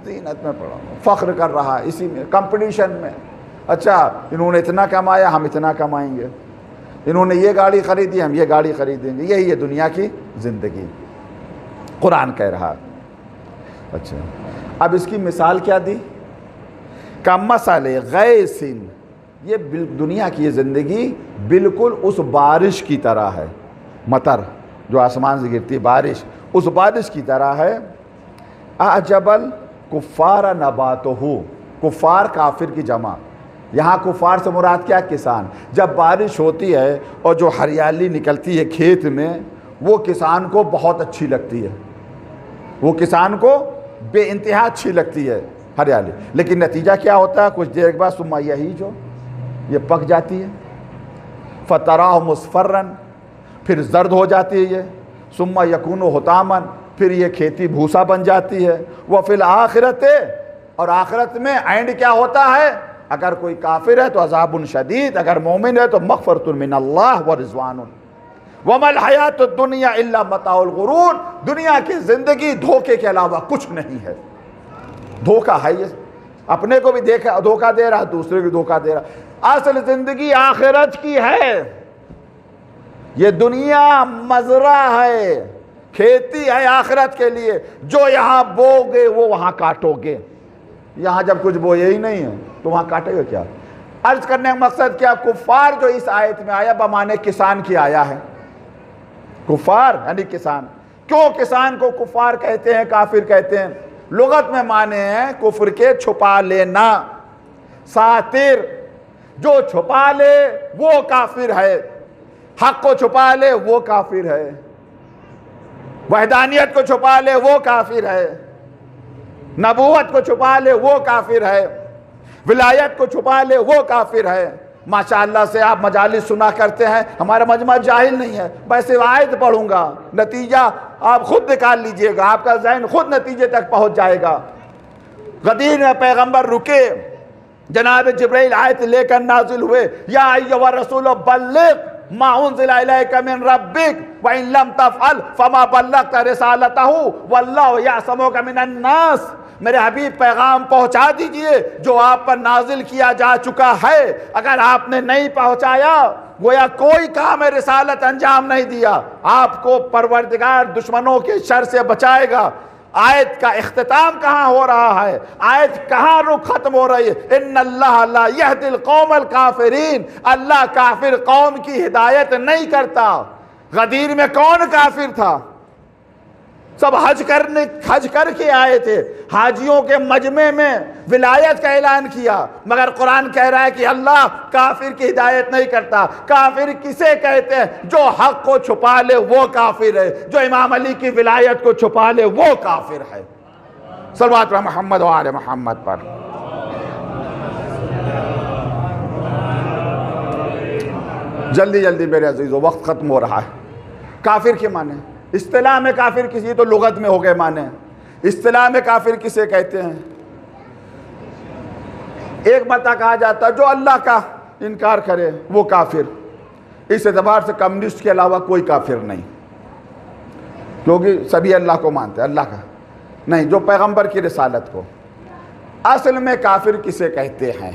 زینت میں پڑا ہوا، فخر کر رہا ہے اسی میں، کمپٹیشن میں. اچھا انہوں نے اتنا کمایا، ہم اتنا کمائیں گے. انہوں نے یہ گاڑی خریدی، ہم یہ گاڑی خریدیں گے، یہی ہے دنیا کی زندگی، قرآن کہہ رہا۔ اچھا اب اس کی مثال کیا دی؟ کمثل غیث، یہ دنیا کی یہ زندگی بالکل اس بارش کی طرح ہے، مطر جو آسمان سے گرتی ہے، بارش، اس بارش کی طرح ہے۔ اعجب الکفار نباتہ، کفار کافر کی جمع، یہاں کفار سے مراد کیا؟ کسان۔ جب بارش ہوتی ہے اور جو ہریالی نکلتی ہے کھیت میں، وہ کسان کو بہت اچھی لگتی ہے، وہ کسان کو بے انتہا اچھی لگتی ہے ہریالی، لیکن نتیجہ کیا ہوتا ہے؟ کچھ دیر کے بعد ثم یہیج، یہ پک جاتی ہے، فتراہ مصفرا، پھر زرد ہو جاتی ہے یہ، ثم یکون حطاما، پھر یہ کھیتی بھوسا بن جاتی ہے۔ وفی الآخرۃ، اور آخرت میں اینڈ کیا ہوتا ہے؟ اگر کوئی کافر ہے تو عذاب شدید، اگر مومن ہے تو مغفرۃ من اللہ ورضوان۔ وما الحیات الدنیا الا متاع الغرور، دنیا کی زندگی دھوکے کے علاوہ کچھ نہیں ہے، دھوکہ ہے یہ، اپنے کو بھی دھوکہ دے رہا، دوسرے کو دھوکہ دے رہا۔ اصل زندگی آخرت کی ہے، یہ دنیا مزرعہ ہے، کھیتی ہے آخرت کے لیے، جو یہاں بوگے وہ وہاں کاٹو گے۔ یہاں جب کچھ بوئے ہی نہیں ہے تو وہاں کاٹے گا کیا؟ عرض کرنے کا مقصد کیا؟ کفار جو اس آیت میں آیا بمانے کسان کی آیا ہے، کفار یعنی کسان۔ کیوں کسان کو کفار کہتے ہیں، کافر کہتے ہیں؟ لغت میں معنی ہیں کفر کے چھپا لینا، ساتر، جو چھپا لے وہ کافر ہے، حق کو چھپا لے وہ کافر ہے، وحدانیت کو چھپا لے وہ کافر ہے، نبوت کو چھپا لے وہ کافر ہے، ولایت کو چھپا لے وہ کافر ہے۔ ماشاءاللہ سے آپ مجالس سنا کرتے ہیں، ہمارا مجمع جاہل نہیں ہے، بس آیت پڑھوں گا، نتیجہ آپ خود نکال لیجئے گا، آپ کا ذہن خود نتیجے تک پہنچ جائے گا۔ غدیر میں پیغمبر رکے، جناب جبرائیل آیت لے کر نازل ہوئے، یا ایھا الرسول بلغ ما انزل الیک من ربک وان لم تفعل فما بلغت رسالتہ واللہ یعصمک من الناس۔ میرے حبیب پیغام پہنچا دیجئے جو آپ پر نازل کیا جا چکا ہے، اگر آپ نے نہیں پہنچایا گویا کوئی کام رسالت انجام نہیں دیا، آپ کو پروردگار دشمنوں کے شر سے بچائے گا۔ آیت کا اختتام کہاں ہو رہا ہے؟ آیت کہاں رخ ختم ہو رہی ہے؟ ان اللہ لا یہدی القوم الکافرین، اللہ کافر قوم کی ہدایت نہیں کرتا۔ غدیر میں کون کافر تھا؟ سب حج کر کے آئے تھے، حاجیوں کے مجمع میں ولایت کا اعلان کیا، مگر قرآن کہہ رہا ہے کہ اللہ کافر کی ہدایت نہیں کرتا۔ کافر کسے کہتے ہیں؟ جو حق کو چھپا لے وہ کافر ہے، جو امام علی کی ولایت کو چھپا لے وہ کافر ہے۔ صلوات محمد و آل محمد پر۔ جلدی جلدی میرے عزیزو، وقت ختم ہو رہا ہے۔ کافر کے معنی اصطلاح میں کافر کسی، تو لغت میں ہو گئے معنی، اصطلاح میں کافر کسے کہتے ہیں؟ ایک مرتبہ کہا جاتا ہے جو اللہ کا انکار کرے وہ کافر، اس اعتبار سے کمیونسٹ کے علاوہ کوئی کافر نہیں، کیونکہ سبھی اللہ کو مانتے ہیں، اللہ کا نہیں، جو پیغمبر کی رسالت کو۔ اصل میں کافر کسے کہتے ہیں؟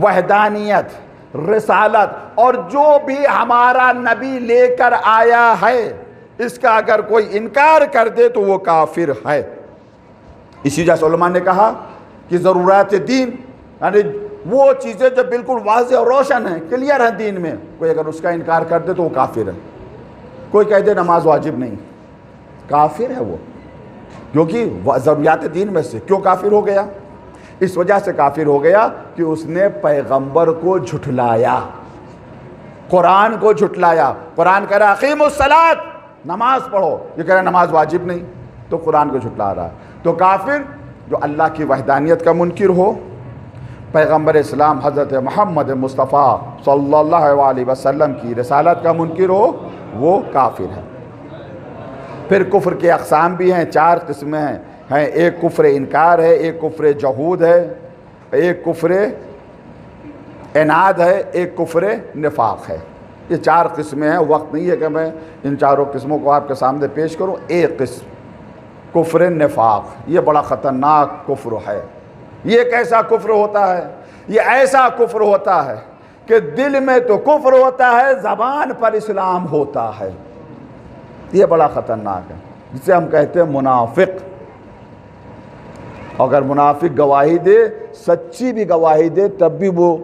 وحدانیت، رسالت اور جو بھی ہمارا نبی لے کر آیا ہے اس کا اگر کوئی انکار کر دے تو وہ کافر ہے۔ اسی وجہ سے علماء نے کہا کہ ضرورت دین، یعنی وہ چیزیں جو بالکل واضح اور روشن ہیں، کلیئر ہیں دین میں، کوئی اگر اس کا انکار کر دے تو وہ کافر ہے۔ کوئی کہہ دے نماز واجب نہیں، کافر ہے وہ، کیونکہ ضروریات دین میں سے۔ کیوں کافر ہو گیا؟ اس وجہ سے کافر ہو گیا کہ اس نے پیغمبر کو جھٹلایا، قرآن کو جھٹلایا۔ قرآن کہہ رہا اقیموا الصلاۃ، نماز پڑھو، یہ کہہ رہا نماز واجب نہیں، تو قرآن کو جھٹلا رہا ہے۔ تو کافر جو اللہ کی وحدانیت کا منکر ہو، پیغمبر اسلام حضرت محمد مصطفیٰ صلی اللہ علیہ وسلم کی رسالت کا منکر ہو، وہ کافر ہے۔ پھر کفر کے اقسام بھی ہیں، 4 قسمیں ہیں، ایک کفر انکار ہے، ایک کفر جحود ہے، ایک کفر عناد ہے، ایک کفر نفاق ہے۔ یہ 4 قسمیں ہیں، وقت نہیں ہے کہ میں ان چاروں قسموں کو آپ کے سامنے پیش کروں۔ ایک قسم کفر نفاق، یہ بڑا خطرناک کفر ہے۔ یہ کیسا کفر ہوتا ہے؟ یہ ایسا کفر ہوتا ہے کہ دل میں تو کفر ہوتا ہے، زبان پر اسلام ہوتا ہے. یہ بڑا خطرناک ہے، جسے ہم کہتے ہیں منافق. اگر منافق گواہی دے، سچی بھی گواہی دے، تب بھی وہ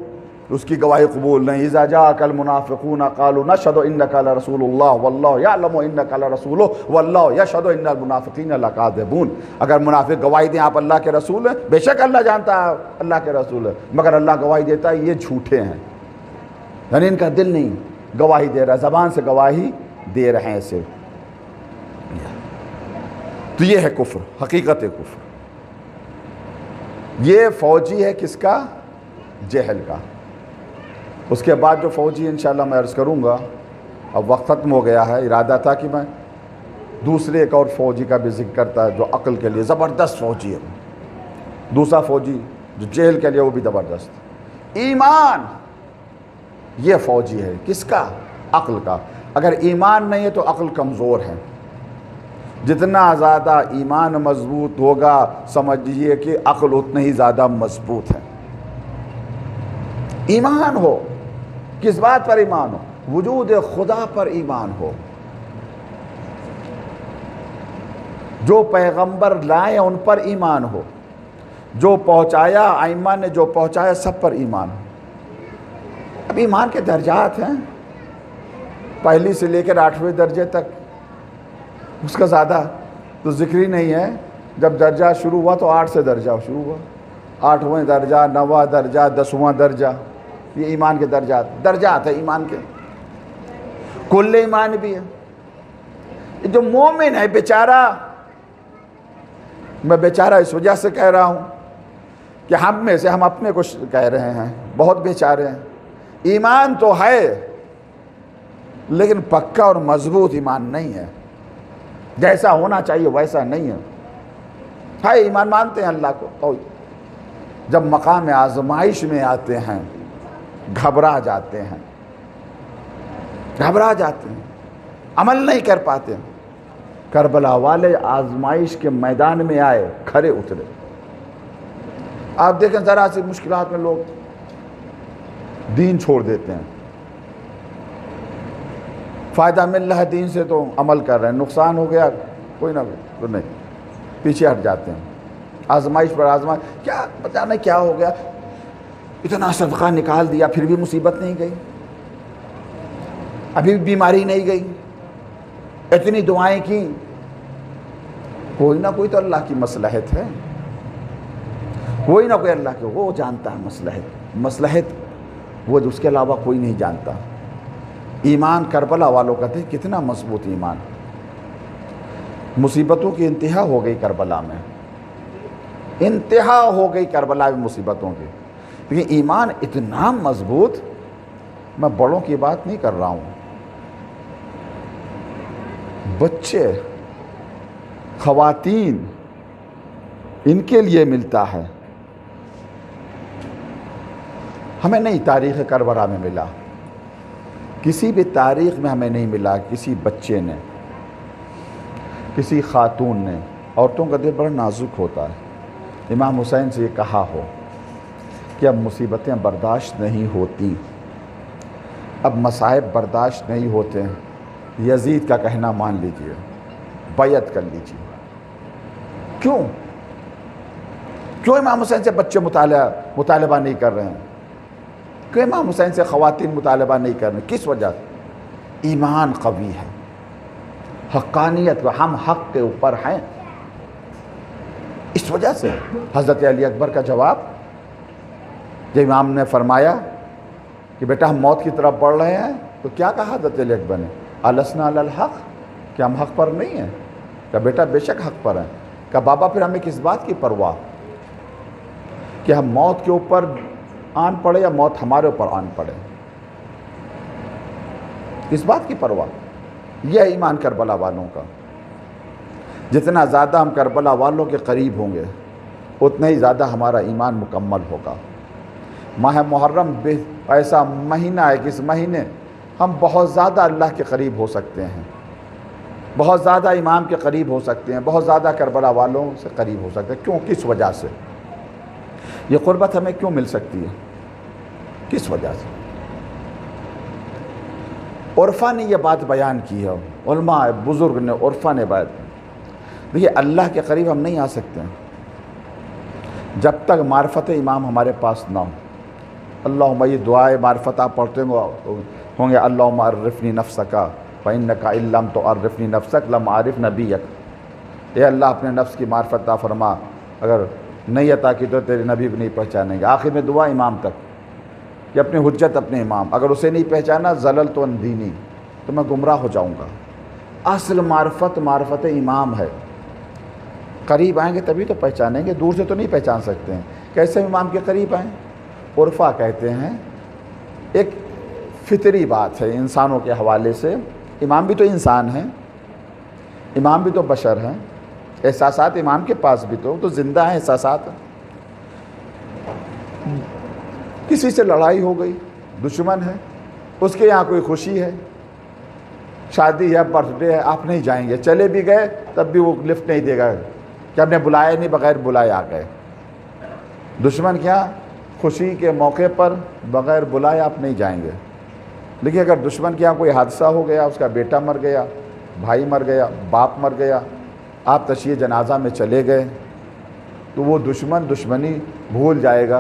اس کی گواہی قبول نہیں. اذا جاءک المنافقون قالوا نشهد انک لرسول اللہ واللہ یعلم انک لرسولہ واللہ یشهد ان المنافقین لکاذبون. اگر منافق گواہی دیں آپ اللہ کے رسول ہیں، بے شک اللہ جانتا ہے اللہ کے رسول ہے، مگر اللہ گواہی دیتا ہے یہ جھوٹے ہیں. یعنی ان کا دل نہیں گواہی دے رہا، زبان سے گواہی دے رہے ہیں صرف. تو یہ ہے کفر، حقیقت کفر. یہ فوجی ہے کس کا؟ جہل کا. اس کے بعد جو فوجی انشاءاللہ میں عرض کروں گا، اب وقت ختم ہو گیا ہے. ارادہ تھا کہ میں دوسرے ایک اور فوجی کا بھی ذکر کرتا ہے جو عقل کے لیے زبردست فوجی ہے. دوسرا فوجی جو جہل کے لیے وہ بھی زبردست. ایمان یہ فوجی ہے کس کا؟ عقل کا. اگر ایمان نہیں ہے تو عقل کمزور ہے. جتنا زیادہ ایمان مضبوط ہوگا سمجھیے کہ عقل اتنا ہی زیادہ مضبوط ہے. ایمان ہو، کس بات پر ایمان ہو؟ وجود خدا پر ایمان ہو. جو پیغمبر لائے ان پر ایمان ہو، جو پہنچایا ائمہ نے جو پہنچایا سب پر ایمان ہو. اب ایمان کے درجات ہیں، پہلی سے لے کر 8ویں درجے تک. اس کا زیادہ تو ذکر ہی نہیں ہے. جب درجہ شروع ہوا تو 8 سے درجہ شروع ہوا. 8واں درجہ، 9واں درجہ، 10واں درجہ. یہ ایمان کے درجات ہیں ایمان کے. کل ایمان بھی ہے. جو مومن ہے بیچارہ، میں بیچارہ اس وجہ سے کہہ رہا ہوں کہ ہم میں سے ہم اپنے کو کہہ رہے ہیں بہت بیچارے ہیں. ایمان تو ہے لیکن پکا اور مضبوط ایمان نہیں ہے. جیسا ہونا چاہیے ویسا نہیں ہے. ہے ایمان، مانتے ہیں اللہ کو، تو جب مقام آزمائش میں آتے ہیں گھبرا جاتے ہیں، عمل نہیں کر پاتے. کربلا والے آزمائش کے میدان میں آئے، کھرے اترے. آپ دیکھیں ذرا سی مشکلات میں لوگ دین چھوڑ دیتے ہیں. فائدہ مل رہا ہے دین سے تو عمل کر رہے ہیں، نقصان ہو گیا کوئی نہ تو نہیں، پیچھے ہٹ جاتے ہیں. آزمائش پر آزمائش، کیا پتہ نہیں کیا ہو گیا، اتنا صدقہ نکال دیا پھر بھی مصیبت نہیں گئی، ابھی بھی بیماری نہیں گئی، اتنی دعائیں کی. کوئی نہ کوئی تو اللہ کی مصلحت ہے، کوئی نہ کوئی اللہ کے، وہ جانتا ہے مصلحت وہ اس کے علاوہ کوئی نہیں جانتا. ایمان کربلا والوں کا تھے کتنا مضبوط ایمان. مصیبتوں کی انتہا ہو گئی کربلا میں، انتہا ہو گئی کربلا میں مصیبتوں کی. لیکن ایمان اتنا مضبوط، میں بڑوں کی بات نہیں کر رہا ہوں، بچے، خواتین، ان کے لیے ملتا ہے. ہمیں نہیں تاریخ کربلا میں ملا، کسی بھی تاریخ میں ہمیں نہیں ملا کسی بچے نے، کسی خاتون نے. عورتوں کا دل بڑا نازک ہوتا ہے. امام حسین سے یہ کہا ہو کہ اب مصیبتیں برداشت نہیں ہوتی، اب مصائب برداشت نہیں ہوتے، یزید کا کہنا مان لیجئے، بیعت کر لیجئے. کیوں امام حسین سے بچے مطالبہ نہیں کر رہے ہیں؟ کیوں امام حسین سے خواتین مطالبہ نہیں کر رہے ہیں؟ کس وجہ سے؟ ایمان قوی ہے، حقانیت، ہم حق کے اوپر ہیں. اس وجہ سے حضرت علی اکبر کا جواب جب امام نے فرمایا کہ بیٹا ہم موت کی طرف بڑھ رہے ہیں، تو کیا کہا حضرت علی اکبر نے؟ السنا علی الحق، کہ ہم حق پر نہیں ہیں؟ کہ بیٹا بے شک حق پر ہیں. کہ بابا پھر ہمیں کس بات کی پرواہ کہ ہم موت کے اوپر آن پڑے یا موت ہمارے اوپر آن پڑے؟ کس بات کی پرواہ؟ یہ ایمان کربلا والوں کا. جتنا زیادہ ہم کربلا والوں کے قریب ہوں گے اتنا ہی زیادہ ہمارا ایمان مکمل ہوگا. ماہ محرم ایسا مہینہ ہے کہ اس مہینے ہم بہت زیادہ اللہ کے قریب ہو سکتے ہیں، بہت زیادہ امام کے قریب ہو سکتے ہیں، بہت زیادہ کربلا والوں سے قریب ہو سکتے ہیں. کیوں؟ کس وجہ سے یہ قربت ہمیں کیوں مل سکتی ہے؟ کس وجہ سے؟ عرفا نے یہ بات بیان کی ہے، علماء بزرگ نے، عرفا نے بات. دیکھیے اللہ کے قریب ہم نہیں آ سکتے جب تک معرفت امام ہمارے پاس نہ ہو. اللہم، یہ دعائے معرفت آپ پڑھتے ہوں گے، اللہم عرفنی نفسک فإنک ان لم تعرفنی نفسک لم اعرف نبیک. اے اللہ اپنے نفس کی معرفت عطا فرما، اگر نہیں عطا کی تو تیرے نبی بھی نہیں پہچانیں گے. آخر میں دعا امام تک کہ اپنی حجت اپنے امام، اگر اسے نہیں پہچانا زللت عن دینی، تو میں گمراہ ہو جاؤں گا. اصل معرفت امام ہے. قریب آئیں گے تبھی تو پہچانیں گے، دور سے تو نہیں پہچان سکتے ہیں. کیسے امام کے قریب آئیں؟ عرفا کہتے ہیں ایک فطری بات ہے انسانوں کے حوالے سے. امام بھی تو انسان ہیں، امام بھی تو بشر ہیں، احساسات امام کے پاس بھی تو زندہ ہیں احساسات. کسی سے لڑائی ہو گئی، دشمن ہے، اس کے یہاں کوئی خوشی ہے، شادی ہے، برتھ ڈے ہے، آپ نہیں جائیں گے. چلے بھی گئے تب بھی وہ لفٹ نہیں دے گا کہ ہم نے بلایا نہیں، بغیر بلائے آ گئے. دشمن کیا خوشی کے موقع پر بغیر بلائے آپ نہیں جائیں گے. لیکن اگر دشمن کے یہاں کوئی حادثہ ہو گیا، اس کا بیٹا مر گیا، بھائی مر گیا، باپ مر گیا، آپ تشییع جنازہ میں چلے گئے، تو وہ دشمن دشمنی بھول جائے گا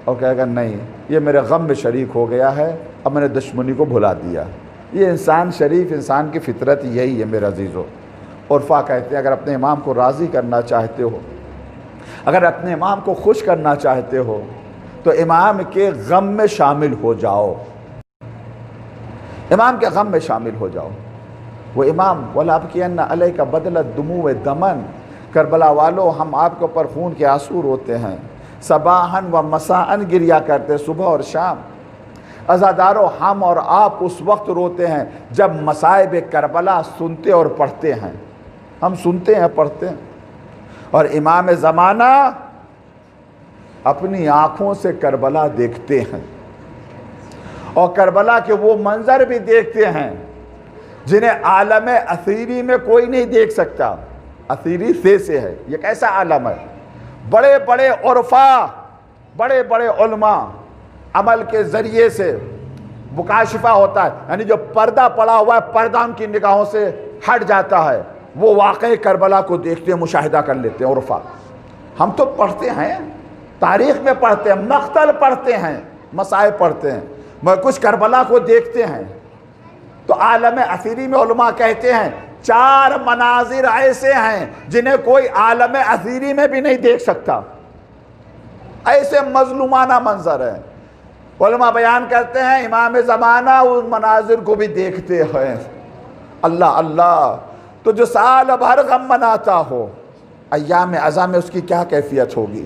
اور کہے گا نہیں، یہ میرے غم میں شریک ہو گیا ہے، اب میں نے دشمنی کو بھلا دیا. یہ انسان شریف، انسان کی فطرت یہی ہے میرے عزیزو. عرفا کہتے ہیں اگر اپنے امام کو راضی کرنا چاہتے ہو، اگر اپنے امام کو خوش کرنا چاہتے ہو، تو امام کے غم میں شامل ہو جاؤ، امام کے غم میں شامل ہو جاؤ. وہ امام وَلَأَبْكِيَنَّ عَلَيْكَ بَدْلَ الدُّمُوعِ دَمًا، کربلا والو ہم آپ کے اوپر خون کے آنسو روتے ہیں، صباحاً و مساءً گریا کرتے، صبح اور شام. عزادارو ہم اور آپ اس وقت روتے ہیں جب مصائب کربلا سنتے اور پڑھتے ہیں. ہم سنتے ہیں، پڑھتے ہیں. اور امام زمانہ اپنی آنکھوں سے کربلا دیکھتے ہیں، اور کربلا کے وہ منظر بھی دیکھتے ہیں جنہیں عالم اثیری میں کوئی نہیں دیکھ سکتا. اثیری سے ہے، یہ کیسا عالم ہے؟ بڑے بڑے عرفا، بڑے بڑے علماء عمل کے ذریعے سے مکاشفہ ہوتا ہے، یعنی جو پردہ پڑا ہوا ہے پردہ ان کی نگاہوں سے ہٹ جاتا ہے، وہ واقعی کربلا کو دیکھتے ہیں، مشاہدہ کر لیتے ہیں عرفا. ہم تو پڑھتے ہیں، تاریخ میں پڑھتے ہیں، مقتل پڑھتے ہیں، مصائب پڑھتے ہیں، مگر کچھ کربلا کو دیکھتے ہیں. تو عالم اثیری میں علماء کہتے ہیں 4 مناظر ایسے ہیں جنہیں کوئی عالم اثیری میں بھی نہیں دیکھ سکتا. ایسے مظلومانہ منظر ہیں. علماء بیان کرتے ہیں امام زمانہ ان مناظر کو بھی دیکھتے ہیں. اللہ اللہ، تو جو سال بھر غم مناتا ہو، ایام عزا میں اس کی کیا کیفیت ہوگی؟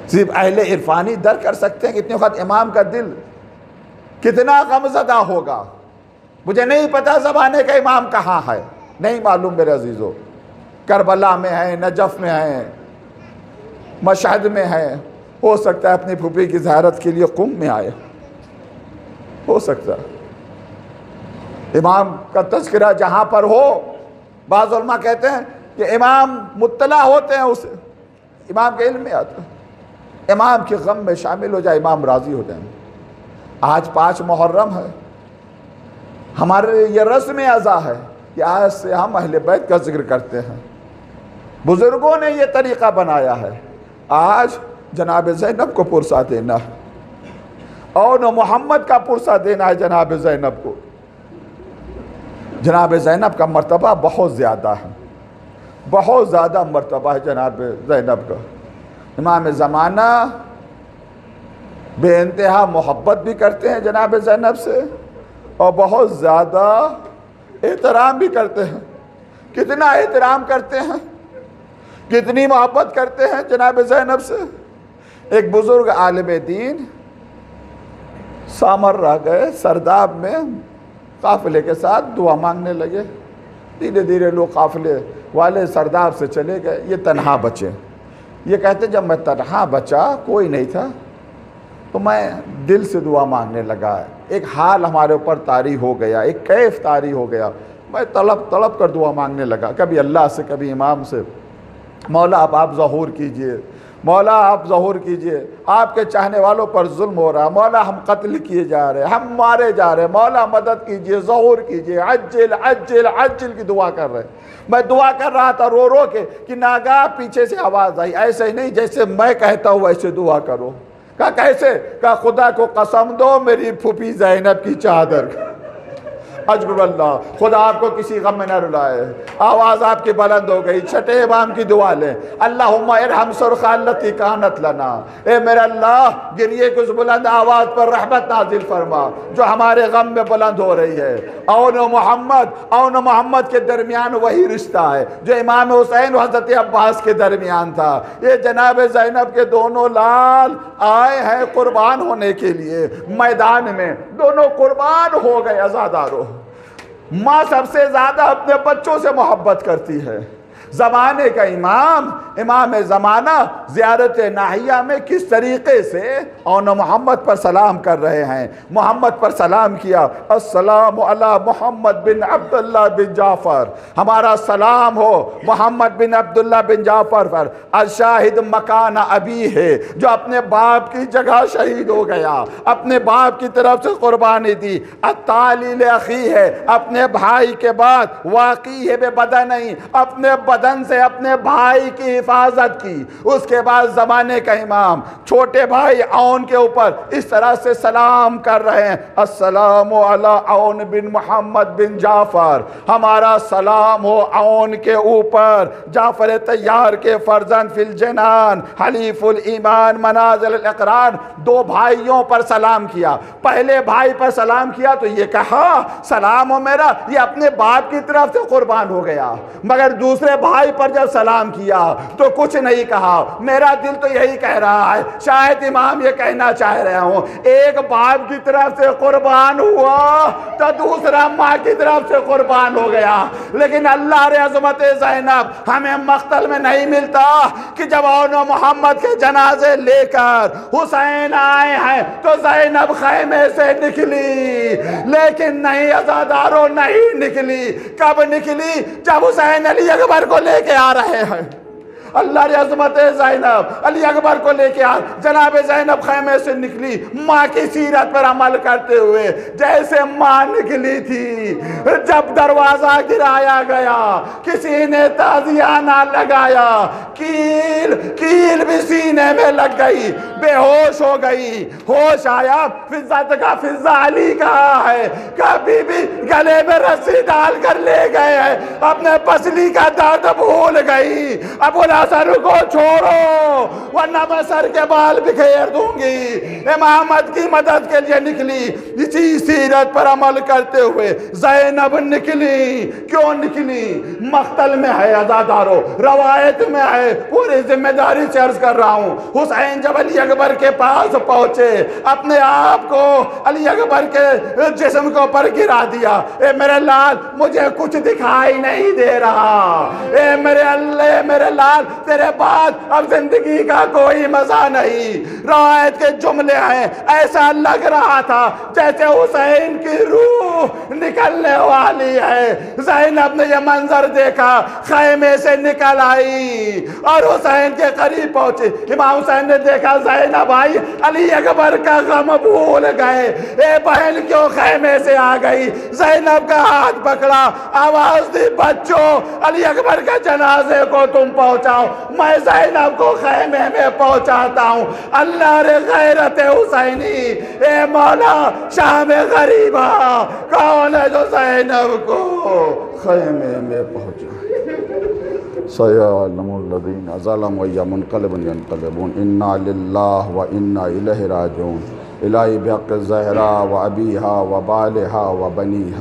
صرف اہل عرفانی در کر سکتے ہیں کہ اتنے وقت امام کا دل کتنا غم زدہ ہوگا. مجھے نہیں پتا زمانے کا امام کہاں ہے، نہیں معلوم میرے عزیزو. کربلا میں ہے، نجف میں ہے، مشہد میں ہے، ہو سکتا ہے اپنی پھوپھی کی زیارت کے لیے قم میں آئے، ہو سکتا ہے. امام کا تذکرہ جہاں پر ہو، بعض علماء کہتے ہیں کہ امام مطلع ہوتے ہیں، اسے امام کے علم میں آتا ہے، امام کے غم میں شامل ہو جائے، امام راضی ہو جائیں. آج 5 محرم ہے، ہمارے یہ رسم عزا ہے کہ آج سے ہم اہل بیت کا ذکر کرتے ہیں. بزرگوں نے یہ طریقہ بنایا ہے. آج جناب زینب کو پرسہ دینا ہے، اور محمد کا پرسہ دینا ہے جناب زینب کو. جناب زینب کا مرتبہ بہت زیادہ ہے، بہت زیادہ مرتبہ ہے جناب زینب کا. امام زمانہ بے انتہا محبت بھی کرتے ہیں جناب زینب سے، اور بہت زیادہ احترام بھی کرتے ہیں. کتنا احترام کرتے ہیں، کتنی محبت کرتے ہیں جناب زینب سے. ایک بزرگ عالم دین سامرہ گئے، سرداب میں قافلے کے ساتھ دعا مانگنے لگے. دھیرے دھیرے لوگ قافلے والے سرداب سے چلے گئے، یہ تنہا بچے. یہ کہتے جب میں تنہا بچا، کوئی نہیں تھا، تو میں دل سے دعا مانگنے لگا. ایک حال ہمارے اوپر طاری ہو گیا، ایک کیف طاری ہو گیا. میں تڑپ کر دعا مانگنے لگا، کبھی اللہ سے، کبھی امام سے. مولا اب آپ ظہور کیجئے، مولا آپ ظہور کیجئے، آپ کے چاہنے والوں پر ظلم ہو رہا ہے، مولا ہم قتل کیے جا رہے ہیں، ہم مارے جا رہے ہیں، مولا مدد کیجئے، ظہور کیجئے، عجل عجل عجل کی دعا کر رہے ہیں۔ میں دعا کر رہا تھا رو رو کے کہ ناگاہ پیچھے سے آواز آئی، ایسے ہی نہیں جیسے میں کہتا ہوں ویسے دعا کرو۔ کہا کیسے؟ کہا خدا کو قسم دو میری پھوپھی زینب کی چادر، اجر اللہ، خدا آپ کو کسی غم میں نہ رلائے۔ آواز آپ کی بلند ہو گئی، چھٹے امام کی دعا لیں، اللہم ارحم سرخ التی کانت لنا، اے میرے اللہ گریے کی اس بلند آواز پر رحمت نازل فرما جو ہمارے غم میں بلند ہو رہی ہے۔ اون و محمد کے درمیان وہی رشتہ ہے جو امام حسین و حضرت عباس کے درمیان تھا۔ یہ جناب زینب کے دونوں لال آئے ہیں قربان ہونے کے لیے میدان میں، دونوں قربان ہو گئے۔ عزادارو، ماں سب سے زیادہ اپنے بچوں سے محبت کرتی ہے۔ زمانے کا امام زمانہ زیارت ناحیہ میں کس طریقے سے اون محمد پر سلام کر رہے ہیں۔ محمد پر سلام کیا، السلام علی محمد بن عبداللہ بن جعفر، ہمارا سلام ہو محمد بن عبداللہ بن جعفر پر، الشاہد مکان ابی ہے، جو اپنے باپ کی جگہ شہید ہو گیا، اپنے باپ کی طرف سے قربانی دی، التالی لاخی ہے، اپنے بھائی کے بعد واقعی ہے بے بدن نہیں، اپنے بدن سے اپنے بھائی کی حفاظت کی۔ اس کے بعد زمانے کا امام چھوٹے بھائی اون کے اوپر اس طرح سے سلام کر رہے ہیں، السلام علی اون بن محمد بن جعفر، ہمارا سلام ہو اون کے اوپر، جعفر طیار کے فرزند فی الجنان، حلیف الایمان منازل الاقرار۔ دو بھائیوں پر سلام کیا، پہلے بھائی پر سلام کیا تو یہ کہا سلام ہو میرا، یہ اپنے باپ کی طرف سے قربان ہو گیا، مگر دوسرے بھائی پر جب سلام کیا تو کچھ نہیں کہا۔ میرا دل تو یہی کہہ رہا ہے، شاید امام یہ کہنا چاہ رہے ہوں، ایک باپ کی طرف سے قربان ہوا تو دوسرا ماں کی طرف سے قربان ہو گیا، لیکن اللہ رے عظمت زینب ہمیں مقتل میں نہیں ملتا کہ جب اون محمد کے جنازے لے کر حسین آئے ہیں تو زینب خیمے سے نکلی، لیکن نہیں عزاداروں نہیں نکلی۔ کب نکلی؟ جب حسین علی اکبر کو لے کے آ رہے ہیں۔ اللہ کی عظمت زینب علی اکبر کو لے کے جناب زینب خیمے سے نکلی، ماں کی سیرت پر عمل کرتے ہوئے جیسے ماں نکلی تھی۔ جب دروازہ گرایا گیا کسی نے تعزیہ نہ لگایا، کیل بھی سینے میں لگ گئی، بے ہوش ہو گئی۔ ہوش آیا، فضت کا فضہ علی کہا ہے، کبھی بھی گلے میں رسی ڈال کر لے گئے ہیں، اپنے پسلی کا درد بھول گئی۔ ابو سر کو چھوڑو ورنہ میں سر کے بال بکھیر دوں گی۔ امامت کی مدد کے لیے نکلی، اسی سیرت پر عمل کرتے ہوئے زینب نکلی۔ کیوں نکلی؟ مقتل میں ہے عزادارو، روایت میں ہے، پوری ذمہ داری سے عرض کر رہا ہوں۔ حسین جب علی اکبر کے پاس پہنچے، اپنے آپ کو علی اکبر کے جسم کو پر گرا دیا، اے میرے لال مجھے کچھ دکھائی نہیں دے رہا، اے میرے اللہ میرے لال تیرے بعد اب زندگی کا کوئی مزہ نہیں۔ روایت کے جملے ہیں، ایسا لگ رہا تھا جیسے حسین کی روح نکلنے والی ہے۔ زینب نے یہ منظر دیکھا، خیمے سے نکل آئی اور حسین کے قریب پہنچی۔ امام حسین نے دیکھا زینب آئی، علی اکبر کا غم بھول گئے، اے بہن کیوں خیمے سے آ گئی؟ زینب کا ہاتھ پکڑا، آواز دی بچوں علی اکبر کے جنازے کو تم پہنچاؤ، میں زینب کو خیمے میں پہنچاتا ہوں۔ اللہ رے غیرت حسینی، اے مولا شام غریبہ کون ہے جو زینب کو خیمے میں پہنچا؟ سَيَعْلَمُ الَّذِينَ ظَلَمُوا أَيَّ مُنقَلِبٍ يَنقَلِبُونَ إِنَّا لِلَّهِ وَإِنَّا إِلَيْهِ رَاجِعُونَ إِلَٰهِ بِحَقِّ الزَّهْرَاءِ وَأَبِيهَا وَبَالِهَا وَبَنِيهَا